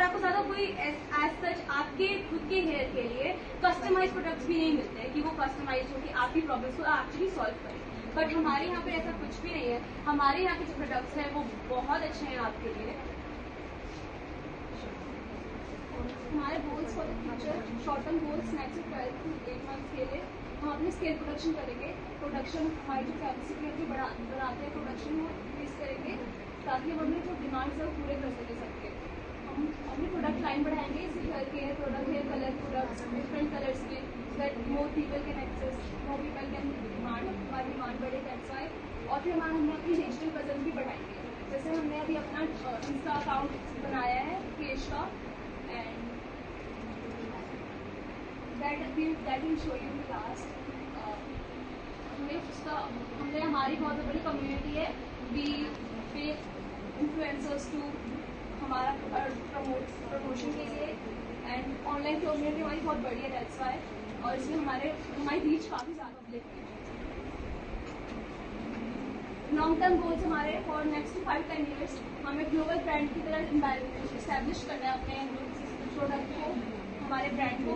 आपको ज्यादा कोई एज सच आपके खुद के हेयर के लिए कस्टमाइज प्रोडक्ट्स भी नहीं मिलते हैं कि वो कस्टमाइज हो कि आपकी प्रॉब्लम्स को एक्चुअली सॉल्व करें। बट हमारे यहाँ पे ऐसा कुछ भी नहीं है। हमारे यहाँ के जो प्रोडक्ट्स हैं वो बहुत अच्छे हैं आपके लिए। हमारे goals for the future, short term goals next 12 to 8 months के लिए हम अपने स्केल प्रोडक्शन करेंगे। प्रोडक्शन हमारी जो कैपेसिटी बनाते हैं प्रोडक्शन वो इंक्रीज करेंगे ताकि हम अपने जो डिमांड्स है वो पूरे कर सबके। हम अपनी प्रोडक्ट लाइन बढ़ाएंगे, hair care product, hair colour products, different colours के, that more people can access, more people can demand, हमारी डिमांड बढ़े, दैट्स व्हाई। और फिर हमने अपनी डिजिटल प्रेजेंस भी बढ़ाएंगे। जैसे हमने अभी अपना इंस्टा अकाउंट बनाया है केश का, and that will show you the last। हमने हमारी बहुत बड़ी कम्युनिटी है, वी पे इन्फ्लुएंसर्स टू हमारा प्रमोशन के लिए, एंड ऑनलाइन कम्युनिटी हमारी बहुत बड़ी है, दैट्स व्हाई। और इसमें हमारी रीच काफी ज्यादा पब्लिक है। लॉन्ग टर्म गोल्स हमारे फॉर नेक्स्ट 5-10 ईयर्स हमें ग्लोबल ब्रांड की तरह इस्टेब्लिश करना है अपने प्रोडक्ट को, हमारे ब्रांड को।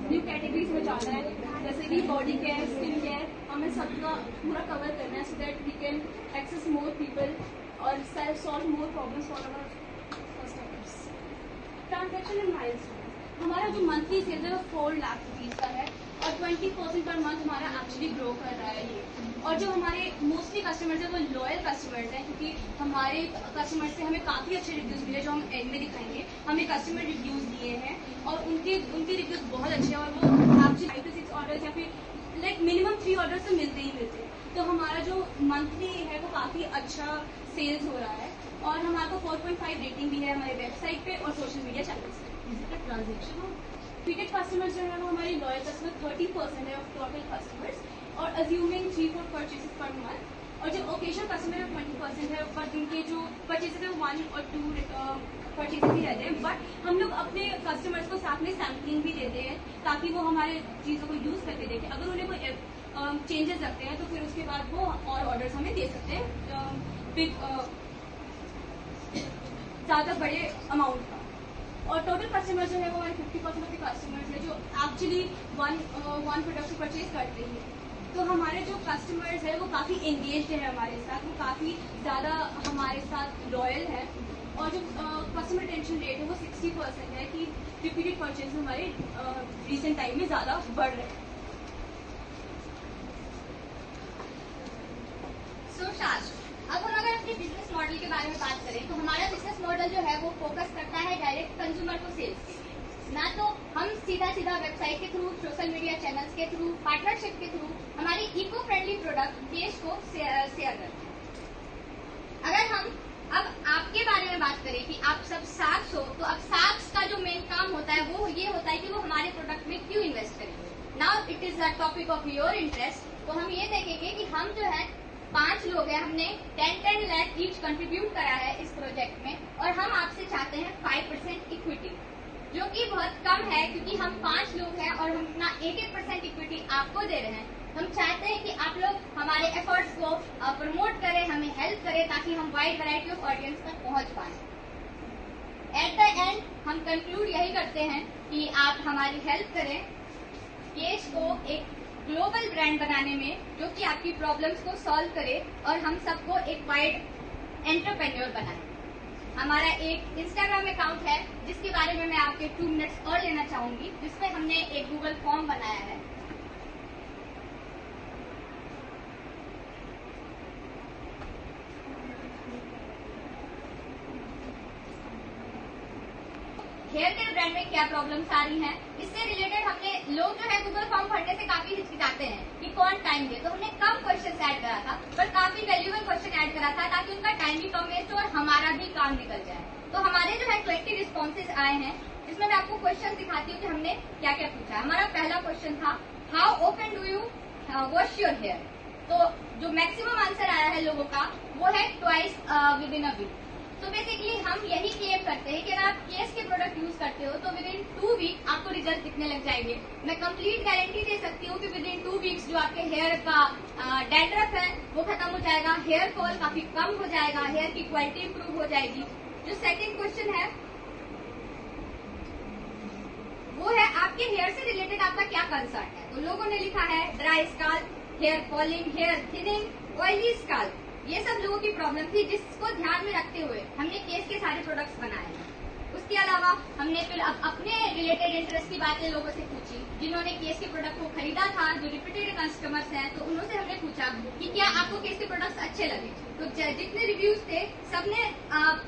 न्यू कैटेगरीज में जाना है जैसे कि बॉडी केयर, स्किन केयर, हमें सबका पूरा कवर करना है so that we can access more people और solve more problems for our customers. Transaction and milestone, हमारा जो मंथली सेल्स है वो 4 लाख रुपीज का है और 20% पर मंथ हमारा एक्चुअली ग्रो कर रहा है ये। और जो हमारे मोस्टली कस्टमर्स हैं वो लॉयल कस्टमर्स हैं, क्योंकि हमारे कस्टमर्स से हमें काफ़ी अच्छे रिव्यूज़ मिले जो हम एंड में दिखाएंगे। हमें कस्टमर रिव्यूज़ दिए हैं और उनके रिव्यूज़ बहुत अच्छे हैं और वो एक्चुअली 5 to 6 ऑर्डर्स या फिर लाइक मिनिमम 3 ऑर्डर्स तो मिलते ही मिलते हैं। तो हमारा जो मंथली है वो काफ़ी अच्छा सेल्स हो रहा है और हमारा 4.5 रेटिंग भी है हमारे वेबसाइट पे और सोशल मीडिया चैनल्स पे। ट्रांजेक्शन रिपीटेड कस्टमर्स जो है वो हमारी लॉयल कस्टमर 30% है ऑफ टोटल कस्टमर्स, और अज्यूमिंग 3-4 परचेजेस पर मंथ। और जो ओकेजनल कस्टमर है 20% है, पर जिनके जो परचेजेस है 1 और 2 परचेजेस ही रहते हैं। बट हम लोग अपने कस्टमर्स को साथ में सैम्पलिंग भी देते हैं ताकि वो हमारे चीज़ों को यूज़ करके देखें। अगर उन्हें कोई चेंजेस लगते हैं तो फिर उसके बाद वो और ऑर्डर्स हमें दे सकते हैं बिग ज़्यादा बड़े अमाउंट का। और टोटल कस्टमर जो है वो हमारे 50% ऑफ द कस्टमर्स है जो एक्चुअली वन प्रोडक्ट को परचेज करते हैं। तो हमारे जो कस्टमर्स है वो काफ़ी एंगेज्ड है हमारे साथ, वो काफ़ी ज़्यादा हमारे साथ लॉयल है। और जो कस्टमर रिटेंशन रेट है वो 60% है कि रिपीटेड परचेज हमारे रिसेंट टाइम में ज़्यादा बढ़ रहे हैं। अब हम अगर अपने बिजनेस मॉडल के बारे में बात करें तो हमारा बिजनेस मॉडल जो है वो फोकस करता है डायरेक्ट कंज्यूमर को सेल्स के लिए। ना तो हम सीधा वेबसाइट के थ्रू, सोशल मीडिया चैनल्स के थ्रू, पार्टनरशिप के थ्रू हमारी इको फ्रेंडली प्रोडक्ट देश को शेयर करते हैं। अगर हम अब आपके बारे में बात करें कि आप सब साक्स हो, तो अब साक्स का जो मेन काम होता है वो ये होता है कि वो हमारे प्रोडक्ट में क्यों इन्वेस्ट करेंगे। Now it is the topic of your interest. तो हम ये देखेंगे कि हम जो है 5 लोग हैं, हमने 10 लाख ईच कंट्रीब्यूट करा है इस प्रोजेक्ट में, और हम आपसे चाहते हैं 5% इक्विटी, जो कि बहुत कम है क्योंकि हम 5 लोग हैं और हम अपना 1% इक्विटी आपको दे रहे हैं। हम चाहते हैं कि आप लोग हमारे एफर्ट्स को प्रमोट करें, हमें हेल्प करें ताकि हम वाइड वैरायटी ऑफ ऑडियंस तक पहुंच पाए। एट द एंड हम कंक्लूड यही करते हैं कि आप हमारी हेल्प करें केश को एक ग्लोबल ब्रांड बनाने में, जो कि आपकी प्रॉब्लम्स को सॉल्व करे और हम सबको एक वाइड एंटरप्रेन्योर बनाए। हमारा एक इंस्टाग्राम अकाउंट है जिसके बारे में मैं आपके 2 मिनट्स और लेना चाहूंगी, जिसमें हमने एक गूगल फॉर्म बनाया है। हेयर केयर ब्रांड में क्या प्रॉब्लम्स आ रही हैं, इससे रिलेटेड हमने लोग जो है गूगल फॉर्म भरने से काफी हिचकिचाते हैं कि कौन टाइम दे, तो हमने कम क्वेश्चन ऐड करा था पर काफी वैल्यूएबल क्वेश्चन ऐड करा था ताकि उनका टाइम भी कम वेस्ट हो और हमारा भी काम निकल जाए। तो हमारे जो है 20 रिस्पॉन्सेज आए हैं, जिसमें मैं आपको क्वेश्चन दिखाती हूँ कि हमने क्या क्या पूछा है। हमारा पहला क्वेश्चन था how often do you wash your hair. तो जो मैक्सिमम आंसर आया है लोगों का वो है twice with in a week. तो बेसिकली हम यही क्लेम करते हैं कि अगर आप केस के प्रोडक्ट यूज करते हो तो विद इन 2 वीक आपको रिजल्ट दिखने लग जाएंगे। मैं कंप्लीट गारंटी दे सकती हूँ कि विद इन 2 वीक्स जो आपके हेयर का डैंड्रफ है वो खत्म हो जाएगा, हेयर फॉल काफी कम हो जाएगा, हेयर की क्वालिटी इंप्रूव हो जाएगी। जो सेकंड क्वेश्चन है वो है आपके हेयर से रिलेटेड आपका क्या कंसर्न है। तो लोगों ने लिखा है dry scalp, hair falling, hair thinning, oily scalp, ये सब लोगों की प्रॉब्लम थी जिसको ध्यान में रखते हुए हमने केस के सारे प्रोडक्ट्स बनाए हैं। उसके अलावा हमने फिर अपने रिलेटेड इंटरेस्ट की बातें लोगों से पूछी जिन्होंने केस के प्रोडक्ट को खरीदा था, जो रिपीटेड कस्टमर्स हैं, तो उनसे हमने पूछा कि क्या आपको केस के प्रोडक्ट्स अच्छे लगे। तो जितने रिव्यूज थे सबने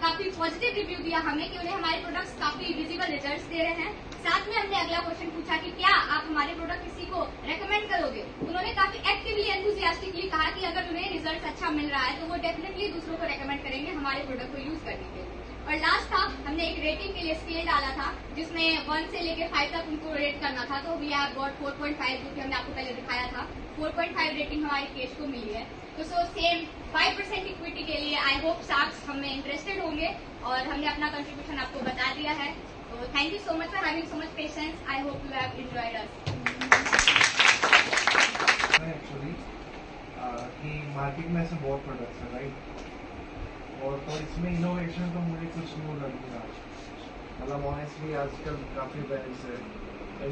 काफी पॉजिटिव रिव्यू दिया हमें कि उन्हें हमारे प्रोडक्ट्स काफी विजिबल रिजल्ट्स दे रहे हैं। साथ में हमने अगला क्वेश्चन पूछा कि क्या आप हमारे प्रोडक्ट किसी को रेकमेंड करोगे। उन्होंने काफी एक्टिवली एंथुसियास्टिकली कहा कि अगर उन्हें रिजल्ट अच्छा मिल रहा है तो वो डेफिनेटली दूसरों को रेकमेंड करेंगे हमारे प्रोडक्ट को यूज करने के लिए। और लास्ट था हमने एक रेटिंग के लिए स्केल डाला था जिसमें 1 से लेकर 5 तक उनको रेट करना था। तो वी हैव गॉट 4.5 जो कि हमने आपको पहले दिखाया था। 4.5 रेटिंग हमारी केस को मिली है। तो सेम 5% इक्विटी के लिए आई होप साक्स हमें इंटरेस्टेड होंगे और हमने अपना कंट्रीब्यूशन आपको बता दिया है। तो thank you so much for having so much patience. I hope you have enjoyed us. Actually कि मार्केट में ऐसे बहुत प्रोडक्ट्स हैं राइट, और तो इसमें इनोवेशन तो मुझे कुछ न्यू लगेगा। मतलब ऑनेस्टली आजकल काफ़ी ब्रांड्स है,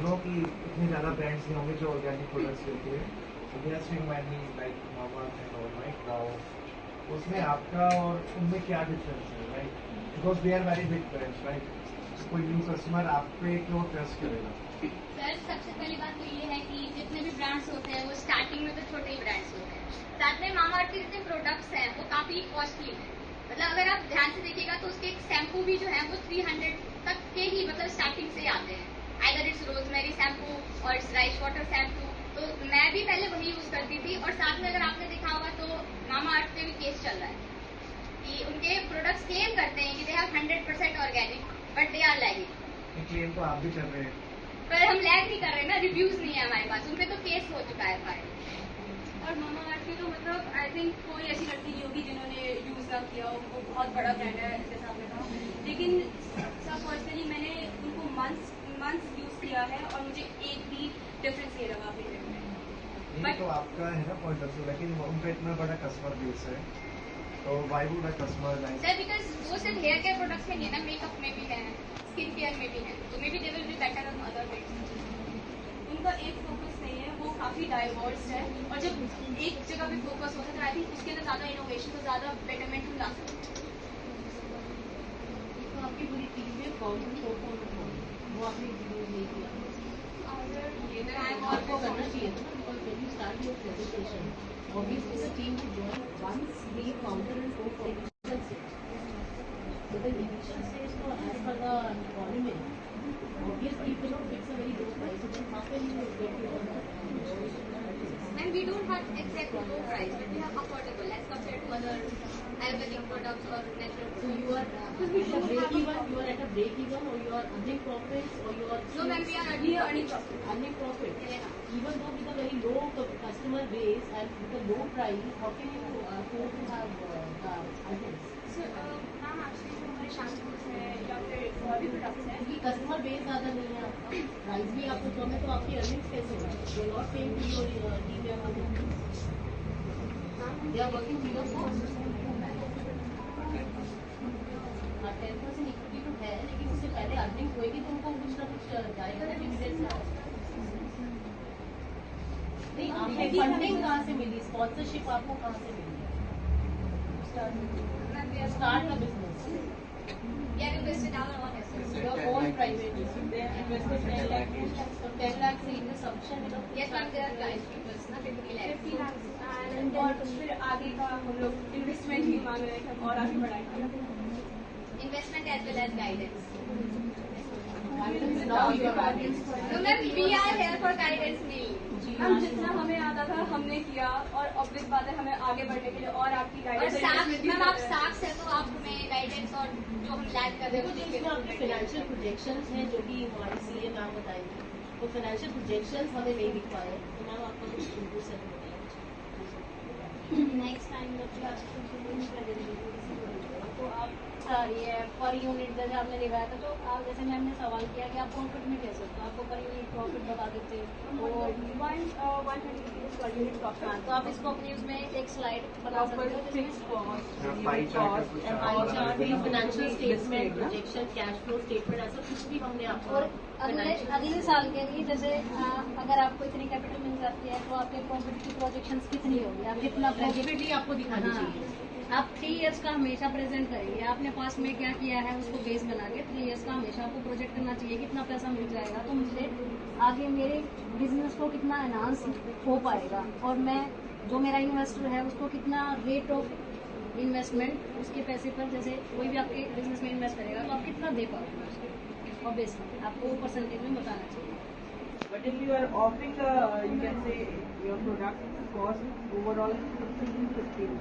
नो कि इतने ज़्यादा ब्रांड्स नहीं होंगे जो ऑर्गेनिक प्रोडक्ट्स लेते हैं। Many like Mamaearth and all right, now उसमें आपका और उनमें क्या डिफरेंस है right, because they are very big brands right. कोई न्यू कस्टमर आप पे क्यों ट्रस्ट करेगा। सर सबसे पहली बात तो ये है कि जितने भी ब्रांड्स होते हैं वो स्टार्टिंग में तो छोटे ही ब्रांड्स होते हैं। साथ में मामाअर्थ के जितने प्रोडक्ट्स हैं वो काफी कॉस्टली है। मतलब अगर आप ध्यान से देखिएगा तो उसके एक शैम्पू भी जो है वो 300 तक के ही मतलब स्टार्टिंग से आते हैं। आइदर इट्स रोजमेरी शैम्पू और इट्स राइस वाटर शैम्पू। तो मैं भी पहले वही यूज करती थी। और साथ में अगर आपने देखा होगा तो मामाअर्थ पे भी केस चल रहा है कि उनके प्रोडक्ट्स क्लेम करते हैं कि they have 100% organic but they are like. Claim तो आप भी कर रहे हैं। पर हम लैग नहीं कर रहे ना, रिव्यूज नहीं है हमारे पास, उन पे तो केस हो चुका है फाइल। और मामा अर्थ की तो मतलब आई थिंक कोई ऐसी लड़की नहीं होगी जिन्होंने यूज़ ना किया हो, वो बहुत बड़ा ब्रांड है जैसा आपने कहा, लेकिन सब पर्सनली मैंने उनको मंथ्स यूज़ किया है और मुझे एक भी डिफरेंस नहीं लगा अपने में। ये तो आपका है ना पॉइंट ऑफ व्यू, लेकिन उनका इतना बड़ा कस्टमर बेस है, तो why would a customer like sir because वो सिर्फ हेयर केयर प्रोडक्ट्स में नहीं है ना, मेकअप में भी है, स्किन केयर में भी है, तो may be they will be better on other ways. उनका एक फोकस नहीं है, वो काफ़ी डाइवर्स है, और जब एक जगह पे फोकस होता है तो आई थिंक उसके अंदर ज़्यादा इनोवेशन और ज़्यादा बेटरमेंट हम ला सकते हैं। तो आपकी पूरी टीम में कौन वो आपने यूज नहीं किया, आपको करना चाहिए था, because when you start your presentation, obviously the team will join once we counter and go for initial stage. So the initial stage, so as per the requirement, obviously you cannot fix a very low price, so then how can you get to the And we don't have exact low price, but we have affordable as compared to other Ayurvedic products or natural So products. you are at a break even, you are at a break even, or you are earning profits, or you are No ma'am, we are earning profit. earning profit. Yeah. Even though with a very low customer base and with a low price, how can you afford to have the items? Sir ma'am actually जो हमारे shampoos हैं या फिर और भी products हैं, क्योंकि customer base ज़्यादा नहीं है आपका, प्राइस भी आपको कम है, तो आपकी अर्निंग्स कैसे होगी? You are not paying to your team member, they are working zero for 10% equity तो है, लेकिन उससे पहले अर्निंग होएगी तो उनको कुछ ना कुछ जाएगा ना डिविडेंड से। नहीं, आपको फंडिंग कहाँ से मिली, स्पॉन्सरशिप आपको कहाँ से मिली? स्टार्ट का business, We are invested in our own assets. your own private investment 10 lakh, so 10 lakh से इनका सब्शन मतलब Yes ma'am, there are clients people ना 50 lakhs. 50 lakhs एंड और फिर आगे का हम लोग इन्वेस्टमेंट भी मांग रहे हैं कि हम और आगे बढ़ाएंगे। Investment as well as guidance. now you are adding. No ma'am, we are here for guidance mainly. हम जितना हमें आता था हमने किया, और ऑब्वियस बात है हमें आगे बढ़ने के लिए और आपकी और गाइडेंस मैम आप साक्ष है तो आप हमें गाइडेंस और जो हम लैग कर रहे देखो जो इसमें आपके फाइनेंशियल प्रोजेक्शंस हैं जो कि हमारी सीए मैम बताएंगी, वो फाइनेंशियल प्रोजेक्शंस हमें नहीं दिख पाए, तो मैम आपको कुछ इनपुट से नेक्स्ट टाइम तो आप ये पर यूनिट जैसे आपने दिखाया था, तो आप जैसे मैम ने सवाल किया कि आप प्रॉफिट में कैसे, तो आपको पर यूनिट प्रॉफिट बता देते तो 130 रुपीज पर यूनिट प्रॉफिट। हाँ, तो आप इसको अपनी उसमें एक स्लाइड बना सकते हो जिसमें pie chart financial statement, projection, cash flow statement, ऐसा कुछ भी हमने आपको और अगले साल के लिए जैसे अगर आपको इतनी कैपिटल मिल जाती है तो आपके प्रॉफिट की प्रोजेक्शंस कितनी होगी, आप कितना प्रॉफिट ही आपको दिखानी चाहिए। आप 3 इयर्स का हमेशा प्रेजेंट करेंगे, आपने पास में क्या किया है उसको बेस बना के 3 इयर्स का हमेशा आपको प्रोजेक्ट करना चाहिए, कितना पैसा मिल जाएगा तो मुझे आगे मेरे बिजनेस को कितना एनहांस हो पाएगा, और मैं जो मेरा इन्वेस्टर है उसको कितना रेट ऑफ इन्वेस्टमेंट उसके पैसे पर, जैसे कोई भी आपके बिजनेस में इन्वेस्ट करेगा तो आप कितना दे पाओगे उसको, ऑब्वियसली आपको परसेंटेज में बताना चाहिए। But if you are offering you can say your product cost overall 15 rupees.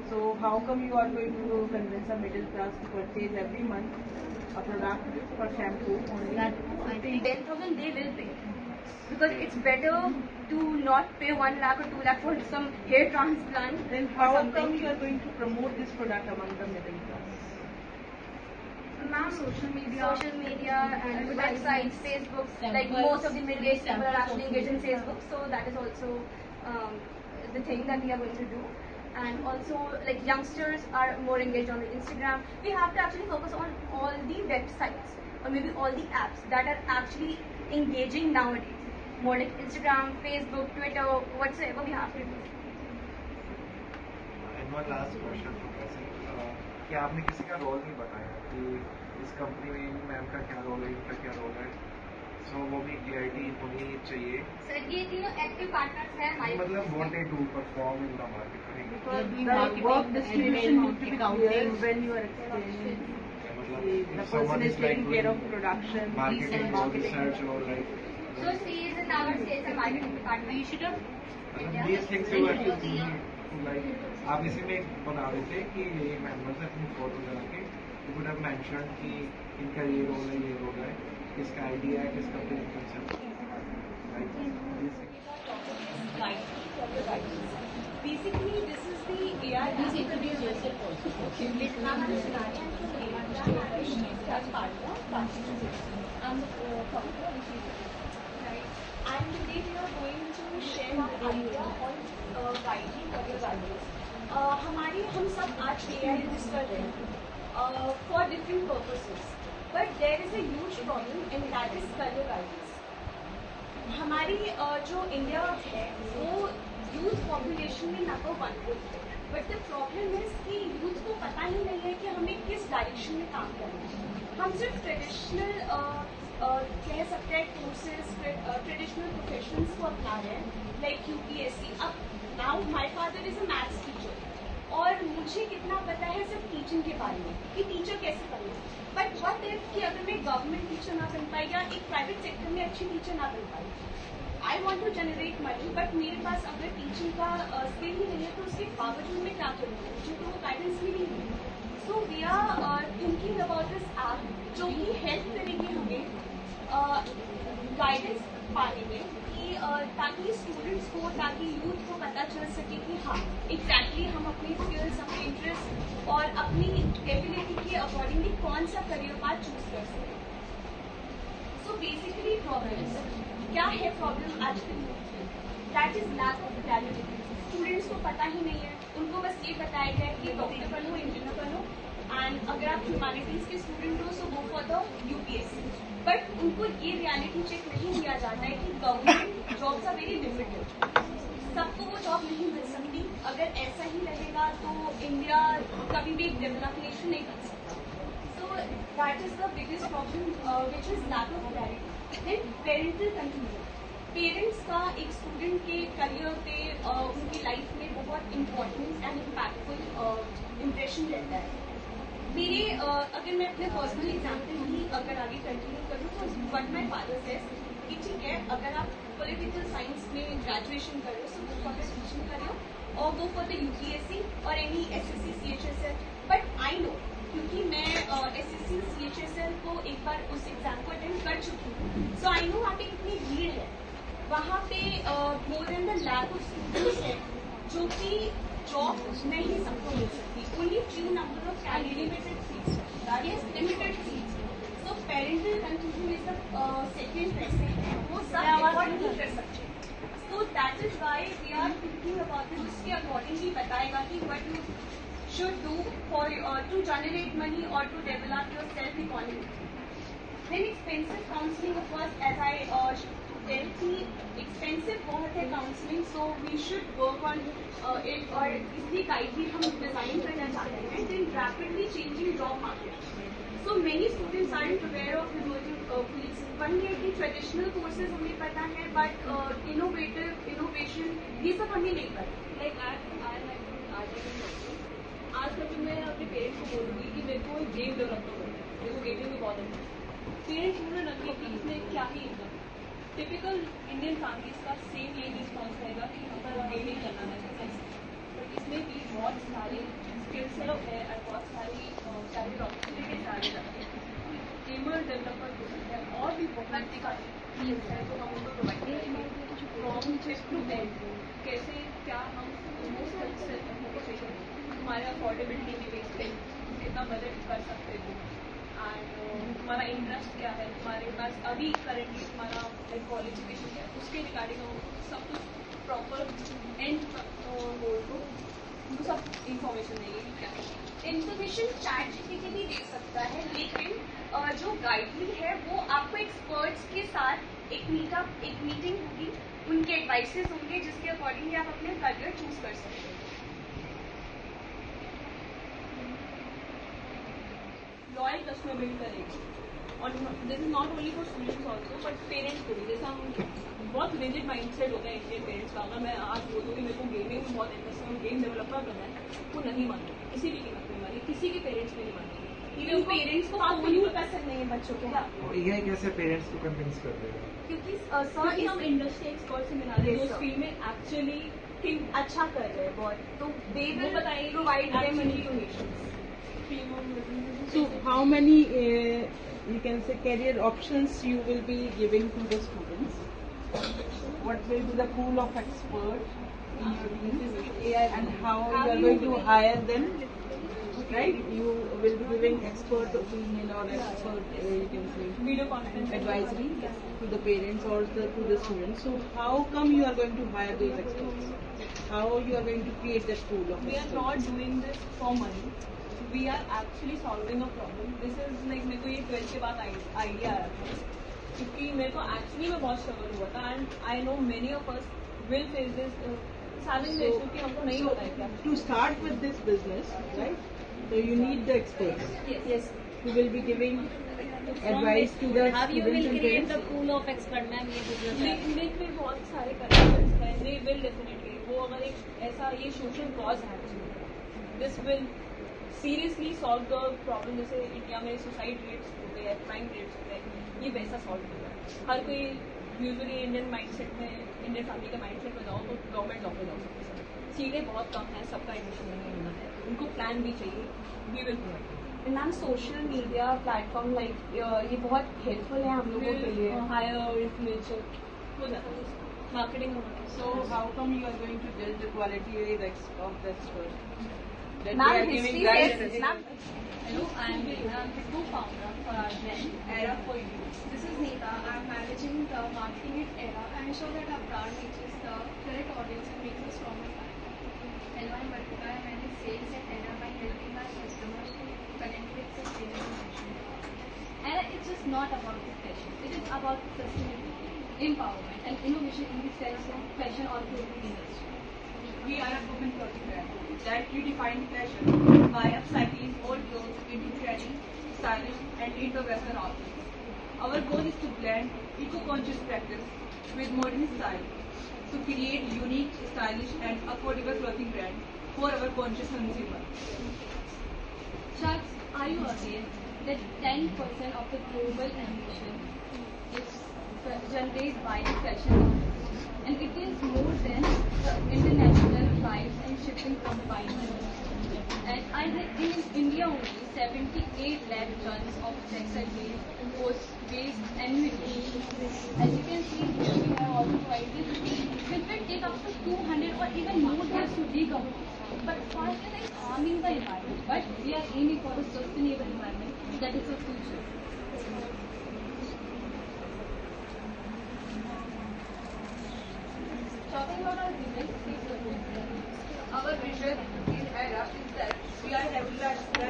So how come you are going to convince a middle class to purchase every month a product for shampoo only? I think 10,000 they will pay, because it's better to not pay 1 lakh or 2 lakh for some hair transplant. Then how come you are going to promote this product among the middle class? Ma'am, social media and websites, Facebook, like most of the middle-aged people are actually engaged in Facebook, so that is also the thing that we are going to do. And also, like youngsters are more engaged on Instagram. We have to actually focus on all the websites or maybe all the apps that are actually engaging nowadays. More like Instagram, Facebook, Twitter, whatsoever we have to do. And one last question from Kasim, कि आपने किसी का role नहीं बताया कि इस company में ma'am का क्या रोल है, इनका क्या रोल है, सो वो भी क्लियरिटी होनी चाहिए। सर ये तीनों एक्टिव पार्टनर्स हैं हमारे, मतलब what they do perform in the market, Because the work distribution needs to be clear when you are explaining. The person is taking care of production, marketing, research, or like so she is in our sales and marketing department. You should have these things you have to do, like आप इसी में बता देते कि ये members अपनी photo लगा के you would have mentioned कि इनका ये रोल है, ये रोल है, किसका आइडिया है, किसका कंसेप्ट है, right? Basically, this is the AI. Please introduce yourself also. Okay. I'm Sunani. I'm from AI as partner. I'm the founder of Right. And today we are going to share our idea on guiding career values. हम सब आज AI use कर रहे हैं for different purposes. But there is a huge problem and that is career values. हमारी जो India है वो यूथ पॉपुलेशन में नंबर 1 पे है, बट द प्रॉब्लम इज कि यूथ को पता ही नहीं है कि हमें किस डायरेक्शन में काम करना है. हम सिर्फ ट्रेडिशनल कह सकते हैं कोर्सेज, ट्रेडिशनल प्रोफेशंस को अपना रहे हैं, लाइक यूपीएससी. अब now my father is a maths teacher और मुझे कितना पता है सिर्फ टीचिंग के बारे में कि टीचर कैसे बनना है. बट व्हाट इफ कि अगर मैं गवर्नमेंट टीचर ना बन पाई या एक प्राइवेट सेक्टर में अच्छी टीचर ना बन पाई. I want to generate money but मेरे पास अगर टीचिंग का स्किल ही नहीं है तो उसके बावजूद मैं क्या करूँगी, मुझे तो वो गाइडेंस भी नहीं है. So we are thinking about this app जो कि हेल्प करेगी हमें गाइडेंस पाने में कि ताकि स्टूडेंट्स को, ताकि यूथ को पता चल सके कि हाँ एग्जैक्टली हम अपनी स्किल्स, अपने इंटरेस्ट और अपनी एबिलिटी के अकॉर्डिंगली कौन सा करियर पाथ चूज कर सकें. सो बेसिकली प्रॉब्लम्स क्या है? प्रॉब्लम आजकल that is lack of clarity. Students को पता ही नहीं है, उनको बस ये बताया गया कि डॉक्टर बनो, इंजीनियर बनो, एंड अगर आप ह्यूमैनिटीज के स्टूडेंट हो so go for the UPSC. But उनको ये रियलिटी चेक नहीं किया जाता है कि government jobs are very limited, सबको वो जॉब नहीं मिल सकती. अगर ऐसा ही रहेगा तो इंडिया कभी भी एक डेवलप नेशन नहीं बन सकता. So that is the biggest problem which is lack of clarity. Then parental control. Parents का एक स्टूडेंट के करियर पे उनकी लाइफ में बहुत इम्पोर्टेंट एंड इम्पैक्टफुल इम्प्रेशन रहता है. मेरे अगर मैं अपने पर्सनल एग्जाम्पल ही अगर आगे कंटिन्यू करूँ तो व्हाट माय फादर सेज कि ठीक है अगर आप पॉलिटिकल साइंस में ग्रेजुएशन कर रहे हो so go for the teaching career और गो फॉर द यूपीएससी और any SSC CHSL. But I know क्योंकि मैं एसएससी सीएचएसएल को एक बार उस एग्जाम को अटेंड कर चुकी हूँ. सो आई नो वहाँ पे कितनी भीड़ है. वहाँ पे more than the lack of students है जो कि जॉब नहीं सबको मिल सकती. Only few number of limited seats. So parental confusion is the second pressing. वो सब अफोर्ड नहीं कर सकते. So that is why we are thinking about this. उसके अकॉर्डिंगली बताएगा कि what you should do for to generate money or to develop your self economy. Then expensive counseling, of course, as I said, expensive बहुत है counseling, so we should work on it. और इसलिए guide भी हम design करना चाहते हैं. Then rapidly changing job market. So many students aren't aware of emerging fields. One है कि traditional courses हमें पता है, but innovation ये सब हमें नहीं पता. Like आज तक मैं अपने पेरेंट्स को बोलूँगी कि मेरे को गेम डेवलप करना है, मेरे को गेमिंग में बहुत इंटरेस्ट. पेरेंट्स बोल रहे कि इसमें क्या ही इनकम. टिपिकल इंडियन फैमिलीज का सेम ये रिस्पॉन्स रहेगा कि हमारा गेमिंग करना है. बट इसमें भी बहुत सारी स्किल्स है और बहुत सारी कैरियर अपॉर्चुनिटीज आगे जाती है. गेमर डेवलपर हो सकते हैं और भी बहुत स्किल्स है तो हम उनको प्रोवाइड करेंगे. कैसे क्या हम हमारे अफोर्डेबिलिटी के बेस पे कितना बजट कर सकते हो एंड तुम्हारा इंटरेस्ट क्या है, तुम्हारे पास अभी करेंटली तुम्हारा क्वालिफिकेशन क्या है, उसके रिगार्डिंग सब कुछ प्रॉपर एंड बोल को सब इंफॉर्मेशन देंगे कि क्या है. इन्फॉर्मेशन चैट जीपीटी भी दे सकता है, लेकिन जो गाइडली है वो आपको एक्सपर्ट्स के साथ एक मीटिंग होगी, उनके एडवाइसेस होंगे जिसके अकॉर्डिंगली आप अपने करियर चूज कर सकते हैं. लॉयल कस्टमर बिल्ड करेगी. और this is not only for students also but parents को भी. जैसे हम बहुत रिजिड माइंडसेट होता है इंडियन पेरेंट्स का. अगर मैं आज बोलूँ कि मेरे को गेमिंग में बहुत इंटरेस्ट है, गेम डेवलपर करना है, वो नहीं मानते किसी भी कीमत में. मानिए किसी के पेरेंट्स में नहीं मानते. इवन पेरेंट्स को बिल्कुल पसंद नहीं है बच्चों के. ये कैसे पेरेंट्स को कन्विंस कर देगा? क्योंकि हम इंडस्ट्री एक्सपर्ट से मिला रहे हैं उस फील्ड में एक्चुअली अच्छा कर रहे हैं बहुत, तो they will provide them information. So how many you can say career options you will be giving to the students? What will be the pool of experts in your team, and how you are going to hire them? Right? You will be giving expert opinion or expert you can say Video conference advisory to the parents or to the students. So how come you are going to hire those experts? How you are going to create that pool of we are experts? not doing this for money. We are actually solving a problem. This is like मेरे को ये 12th के बाद idea आया था क्योंकि मेरे को एक्चुअली में बहुत स्ट्रगल हुआ था and I know many of us will face this salary ratio कि हमको नहीं होता है क्या. To start with this business, right? So you need the experts Yes. who will be giving advice to the How you will students and create the parents. pool of expert, ma'am ये business है. Link में बहुत सारे connections हैं. They will definitely. वो अगर एक ऐसा ये सोशल कॉज है actually. This will seriously solve the problem. जैसे इंडिया में सुसाइड रेट्स हो गए, क्राइम रेट्स हो गए, ये वैसा सॉल्व होगा. हर कोई यूजुअली इंडियन माइंडसेट में, इंडियन फैमिली के माइंडसेट में जाओ तो गवर्नमेंट जॉब पे जाओ. सीटें बहुत कम हैं, सबका एडमिशन नहीं होना है, उनको प्लान भी चाहिए. We will provide. Ma'am social media platform like ये बहुत हेल्पफुल है हम लोगों के लिए. हायर इन्फ्लुएंसर हो जाता है, मार्केटिंग होना है. So how come you are going to judge the quality of the expert? That Ma'am, they are giving history right says, ma'am, Hello, I am the co-founder for our brand, Era for You. This is Neeta. I am managing the marketing at Era and ensure that our brand reaches the correct audience and makes a stronger brand. Hello, I am Martika. I manage sales at Era by helping our customers to connect with sustainable fashion. Era is just not about the fashion. It is about sustainability, empowerment and innovation in the fashion or clothing industry. We are a women clothing brand that redefines fashion by upcycling old clothes into trendy, stylish, and inter-western outfits. Our goal is to blend eco-conscious practice with modern style to create unique, stylish, and affordable clothing brand for our conscious consumer. Sharks, are you aware that 10% of the global emission is generated by fashion industry, and it is more than the international flights and shipping combined? And I think in India only 78 lakh tons of textile waste annually. As you can see here, we have also provided it will take up to 200 or even more years to decompose. But faster than harming the environment, but we are aiming for a sustainable environment that is the future. Talking about our vision, Our vision in Era is that we are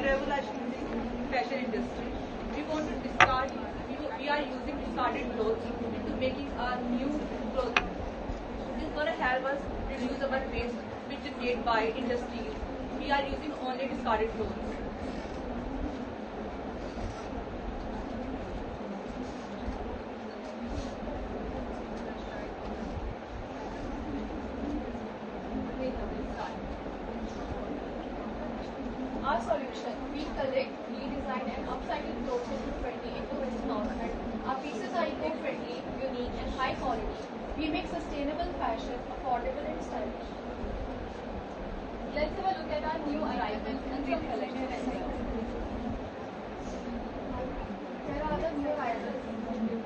revolutionizing fashion industry. We want to discard, we are using discarded clothes into making our new clothing. This is going to help us reduce our waste which is made by industries. We are using only discarded clothes. Our solution, we collect, redesign and upcycle clothes into 20 into outfits. Our pieces are eco-friendly, unique and high quality. We make sustainable fashion affordable and stylish. Let's have a look at our new arrivals and some collections. There are the new arrivals and the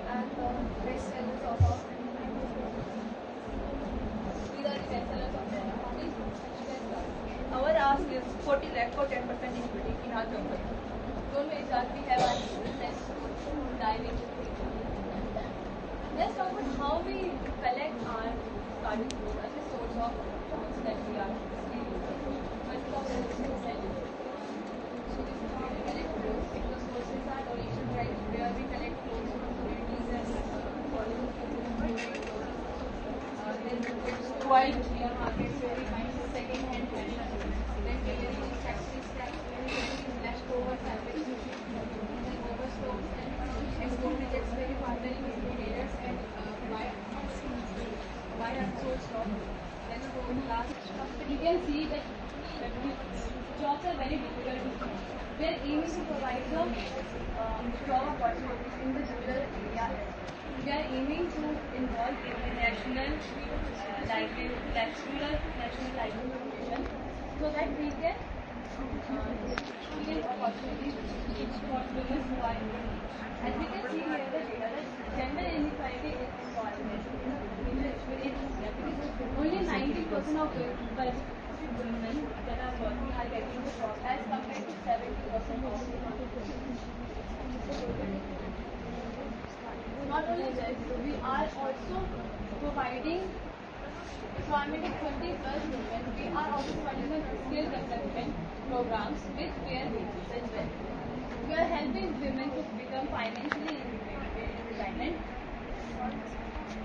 best sellers of our. These are the best sellers of Era. Our ask is 40 lakh for 10% equity in our company. Don't wait, we have our business diving. Let's talk about how we collect our garden clothes as a source of clothes that we are using. First of all, let's selling. So this is how we collect clothes. The sources are donation drive where we collect clothes from communities and followers. Then it's quite near markets where we find second-hand fashion. Then tailoring factory scraps where we get leftover fabrics. Then overstocks and export rejects where we partner with retailers and buy unsold stock. Then we go to last stock. But you can see that jobs are very difficult to find. We are aiming to provide the job opportunities in the rural area. We are aiming to involve international national livelihood mission so that we can create opportunities for women who are in need. As we can see here in the data that gender inequality is empowerment. Only 90% of women that are working are getting the job as compared to 70% of Not only this, we are also providing employment of 20 plus women. We are also funding the skill development programs with fair wages as well. We are helping women to become financially independent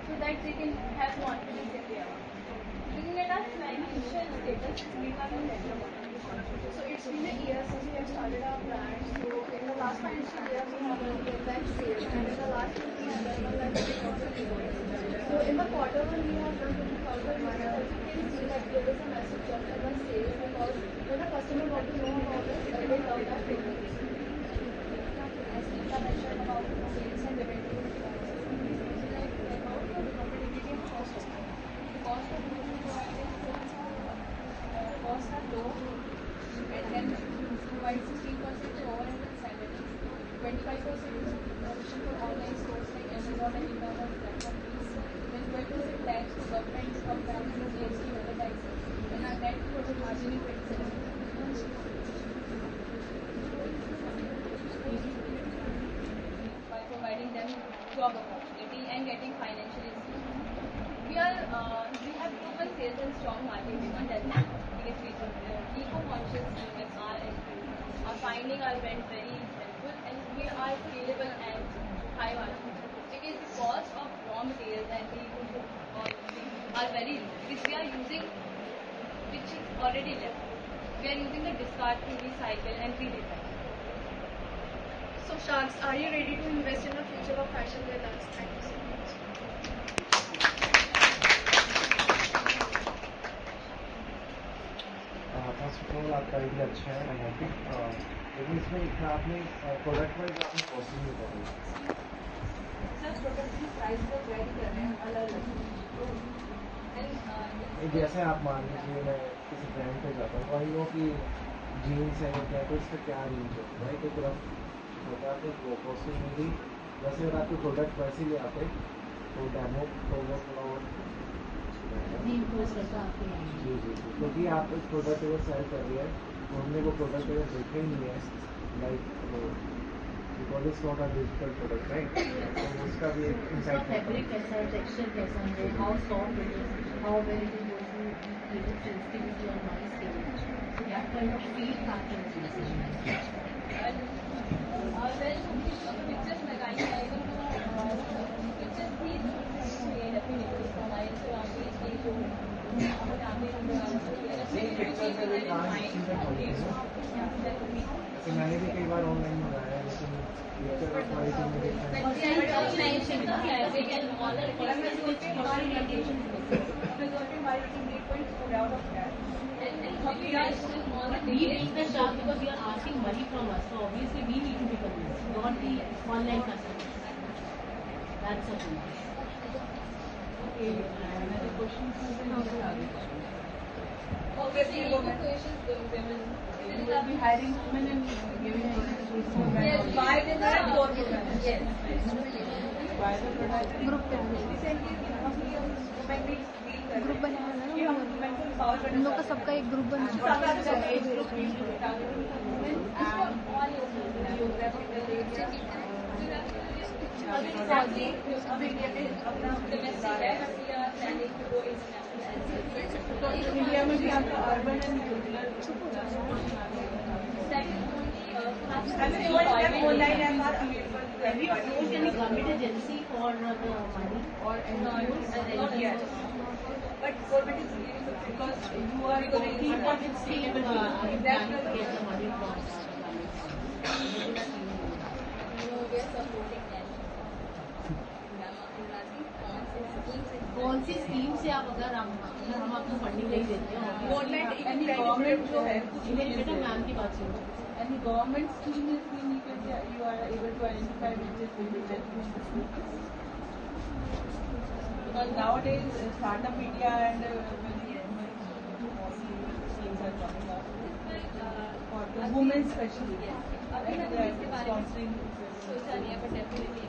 so that they can have confidence in their work. Looking at our financial status, we have a better one. So it's been a year since we have started our brand. So in the last financial year, we have a 10 lakh sales, and in the last year, we have done 1 lakh sales. So in the quarter one, we have done 20,000. As you can see that there is a massive jump in the sales because when the customer got to know about us, they love our product. As Lisa mentioned about the sales and revenue, cost of goods provided costs are low, and then provide 16% overhead and salary, 25% is provision for online stores like Amazon and e-commerce platforms, then 12% tax to government of value GST and other taxes, and our net profit margin is 27%. By providing them job opportunity and getting financial institutions. We have proven sales and strong market demand as well because eco-conscious women are finding our brand very helpful, and we are scalable and high margin because the cost of raw materials and the are very low because we are using which is already left. We are using the discard to recycle and redesign. So Sharks, are you ready to invest in the future of fashion with us? Thank you so much. First of all आपका idea अच्छा है, आई happy, लेकिन इसमें इतना आपने product wise आपने costing नहीं कर रही सर प्रोडक्ट की प्राइस को वेरी कर रहे हैं अलग अलग। जैसे आप मान लीजिए मैं किसी ब्रांड पे जाता हूँ, वही नो कि जीन्स है क्या, तो इसका क्या रेंज है, राइट? तो पूरा होता है तो कॉस्टिंग में भी वैसे अगर आपके प्रोडक्ट वैसे ले आते तो डेमो तो वो थोड़ा और जी जी जी, क्योंकि आप इस प्रोडक्ट अगर सेल कर रही है तो हमने वो प्रोडक्ट अगर देखे ही नहीं है like because it's not a digital product, right? तो उसका भी एक इनसाइट फैब्रिक कैसा है, टेक्सचर कैसा है, how soft it is, how well it is going to sensitivity और my skin, so that kind of feel factor is necessary. Pictures लगाई जाएगा तो पिक्चर्स भी डेफिनेटली हमारे इंस्टाग्राम पेज पे जो मैंने भी कई बार ऑनलाइन मंगाया है, लेकिन picture We being the Shark because you are asking money from us, so obviously we need to be convinced, not the online customers. That's a point. Okay, another question obviously women you will be hiring women and giving them yes, buy with the core product. Yes. buy the product. Group group बनाया ना हम लोग का सबका एक group India में भी आपका urban and rural Online and are available. Have you approached any government agency for the money or NGOs? Yes. But government is really because you are going to keep on its stable planning to get the money from we are supporting them. कौन सी scheme से आप अगर हम आपको funding नहीं देते हैं government जो है बेटा मैम की बात सुनो and the government scheme is when you are able to identify which is will be best. Because nowadays startup India and many schemes are coming up. women especially. अभी मैंने इसके बारे में सोचा नहीं है, पर definitely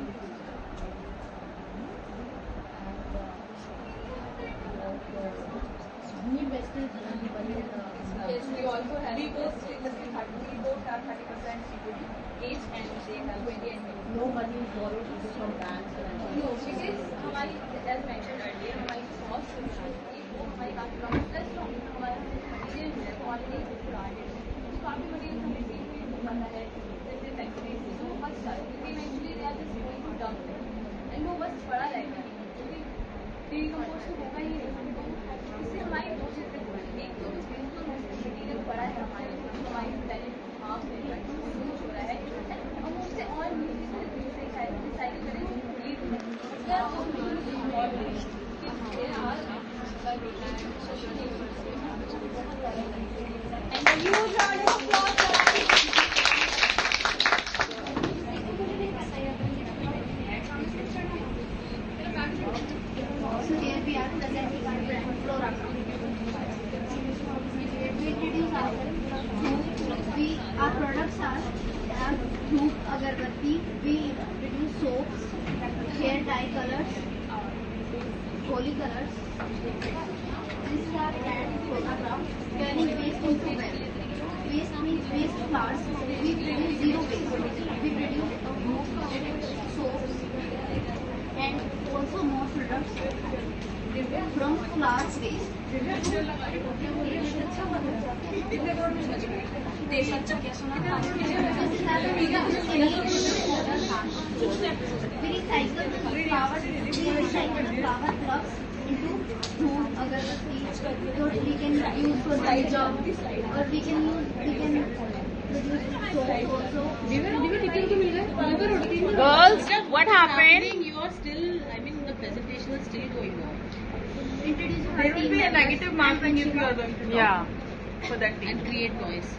Yes, we also have. We both have 30% equity each, and they have 20 and 20. No money is borrowed either from banks or No, because हमारी, as mentioned earlier, हमारी cost solution की वो हमारी काफी कम है, प्लस जो हमारा मटेरियल है वो ऑलरेडी प्रोवाइडेड है, तो काफी मटेरियल हमें फ्री में पता है, जैसे फैक्ट्रीज से तो बहुत सारे, क्योंकि eventually they are just going to dump and वो बस पड़ा रहेगा, क्योंकि डिकम्पोज तो होगा ही नहीं, इससे हमारी दो चीजें हो रही हैं, एक तो बिल्कुल मटेरियल पड़ा है हमारे पास, हमारी पहले हाफ में यूज हो रहा है, हम उससे और रिसाइकिल करें Our products are धूप अगरबत्ती, we produce soaps, hair dye colors, holy colors. This is our brand Photograph, turning waste into wealth. Waste means waste flowers. We produce zero waste. We produce soaps and also more products from flowers waste. We recycle the flower plugs into food, agarbatti, what we can use for dye job, or we can produce soap also. Girls, what happened? You are still, I mean, the presentation is still going on. There will be a negative marking if you are going to talk for that team. And create noise.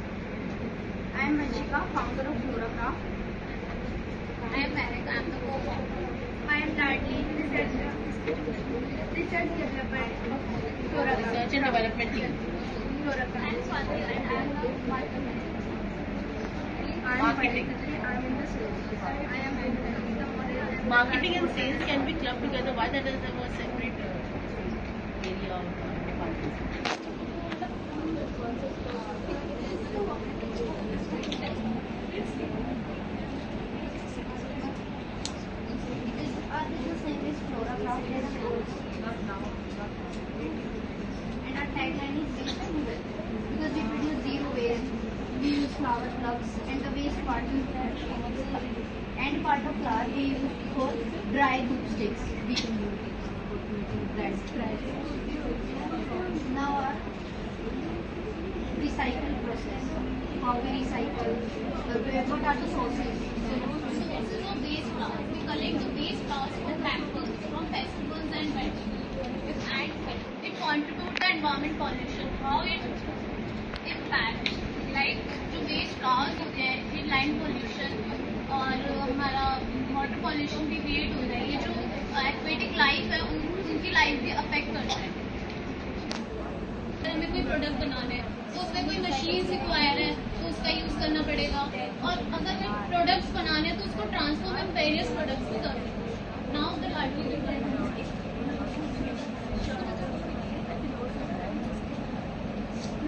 I am Manshika, founder of Floracraft. I am Marek, I am the co-founder. I am Darlene, research developer of Floracraft. Research and development team. Floracraft. I am Swati, and I am the marketing. I am in the sales. I am in the model. Marketing and sales can be clubbed together. Why that is a separate area of department? This name is Floracraft and our tagline is waste to wealth, because we produce zero waste. We use flower plugs and the waste part and part of flower we use for dry hoop sticks. We can use dry. Now our recycle process. How we recycle? What are the sources? Sources of waste flowers. We collect the waste flowers from temples, from festivals and weddings. And it contributes to environment pollution. How it impacts? Like जो waste flowers होते हैं, ये land pollution और हमारा water pollution भी create हो रहा है. ये जो एक्वेटिक लाइफ है उनकी लाइफ भी अफेक्ट करता है. हमें कोई प्रोडक्ट बनाना है तो उसमें कोई मशीन रिक्वायर है तो उसका यूज करना पड़ेगा, और अगर हमें प्रोडक्ट्स बनाने हैं तो उसको ट्रांसफॉर्म हम वेरियस प्रोडक्ट्स में कर सकते हैं. Now the livelihood.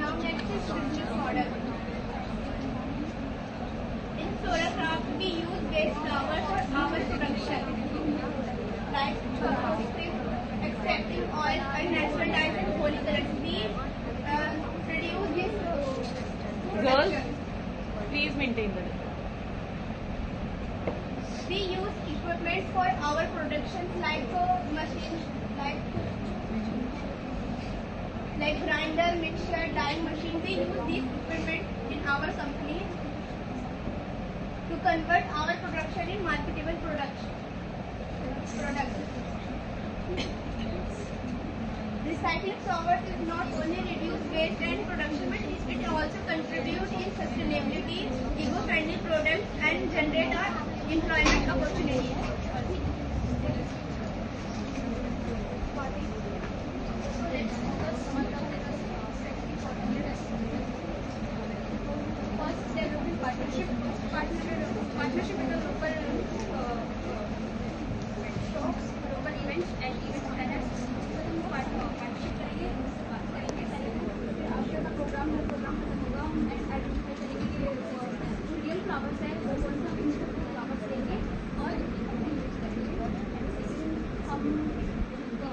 Now next is business model. In Floracraft, we use waste flowers for our production, like composting, accepting oil and natural dyes and holy colors. We produce this. Girls, please maintain the distance. We use equipment for our productions like machines, like grinder, mixer, dyeing machine. We use these equipment in our company to convert our production in marketable products. Recycling flowers is not only reduce waste and production, but it also contributes in sustainability, eco-friendly products, and generate employment opportunities. First step partnership with the local shops, local events and event planners. Partnership करेंगे, बात करेंगे after the programme खत्म होगा हम identify करेंगे कि जो real flowers है वो कौन सा फ्लावर्स लेंगे और यूज करेंगे। हम जो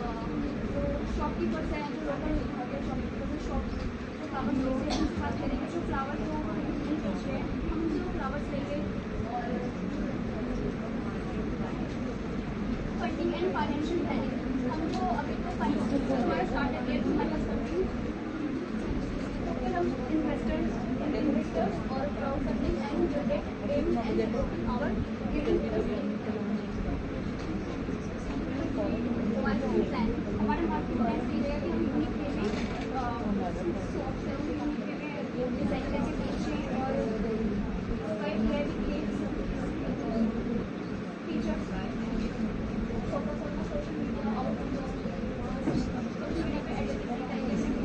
शॉपकीपर्स हैं जो लोकल शॉपकीपर्स शॉप्स जो फ्लावर्स लेते हैं उनसे बात करेंगे जो फ्लावर्स जो नहीं बेच रहे हैं हम उनसे वो फ्लावर्स लेंगे। और फंडिंग एंड फाइनेंशियल प्लानिंग हम जो अभी तो फाइनेंशियल हमारा स्टार्ट है तो फिर हम इन्वेस्टर्स और crowd funding and generate em and our marketing plan हमारा मार्केटिंग प्लान ये है कि हम यूनिक वे में शॉप्स हैं उनको यूनिक वे में डिजाइन करके बेचें और कई features focus on social media और सोशल मीडिया पे advertising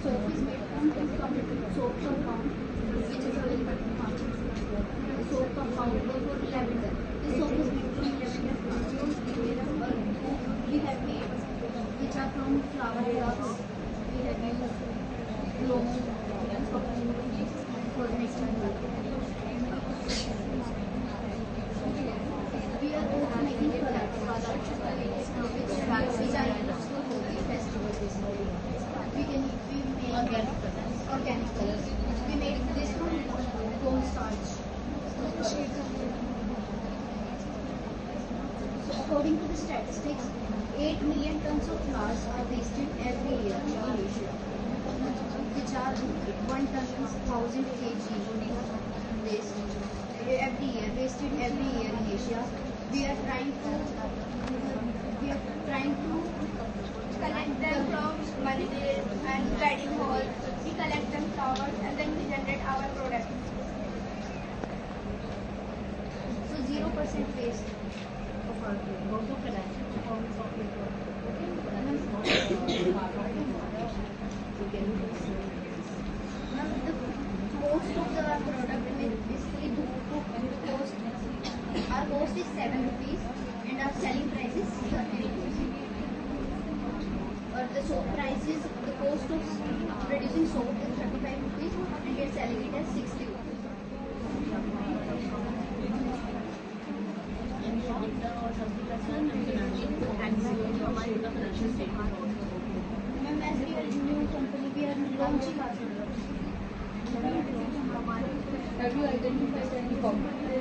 soap is made from soap compound which is available in the market. The soap compound or lavender. This soap is made from lavender flowers. We have made which are from flower drops. We have used cloves for next time. We are also making products which are used for the festival. We make organic colors. We made this one gold starch. So according to the statistics, 8 million tons of flowers are wasted every year in Asia, which are 1 ton is 1000 kg waste every year, wasted every year in Asia. We are trying to collect them from marriages and wedding halls. We collect them flowers and then we generate our products. So 0% waste of our food. Also financial performance of your product. Most of the product is basically cost. Our cost is 7 rupees and our selling price is 30 rupees. Or the soap price is, the cost of producing soap is 35 rupees and we are selling it as 60 rupees. Ma'am, as we are a new company, we are launching our product. Have you identified any competitor?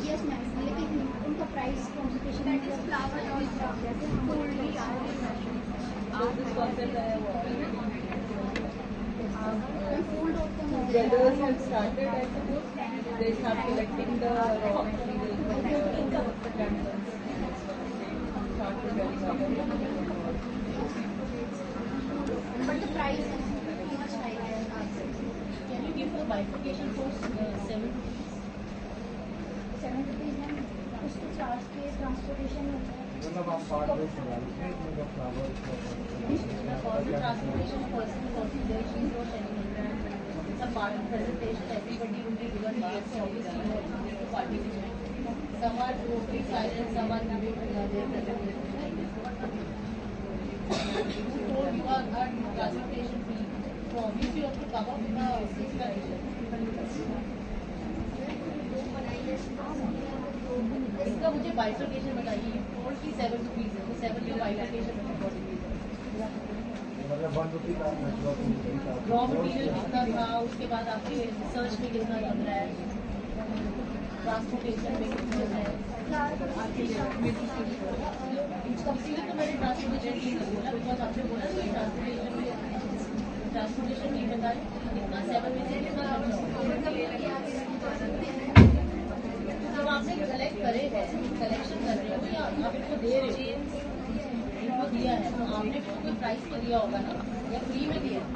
Yes, ma'am. लेकिन उनका price competition that is flower और जैसे हम already are Brothers have started, I suppose. They start collecting the raw materials from the temples. Started very well. But the price is much higher. Can you give the bifurcation for 7 rupees? 7 rupees में उसके charge के transportation होता है। मतलब आप part में डालते हैं मतलब flowers For the transportation person, what is their fees or selling? It's a part of presentation. Everybody will be given marks. Obviously, you have to participate. Some are totally silent, some are giving their presentation. Who told you our transportation fee? So obviously, you have to cover with the installation. इसका मुझे bifurcation बताइए। Toll की 7 rupees है, तो 7 का bifurcation मतलब 1 रुपये का रॉ मटीरियल कितना था, उसके बाद आपके रिसर्च में कितना लग रहा है, ट्रांसपोर्टेशन में कितना है। इसीलिए तो मैंने ट्रांसपोर्टेशन नहीं बोला, बिकॉज आपने बोला कि ट्रांसपोर्टेशन नहीं बताए कितना 7 में से कितना जब आपने कलेक्ट करे हैं, कलेक्शन कर रहे हो या आप इनको दे रहे हो, इनको दिया है तो आपने कोई प्राइस तो दिया होगा ना, या फ्री में दिया है।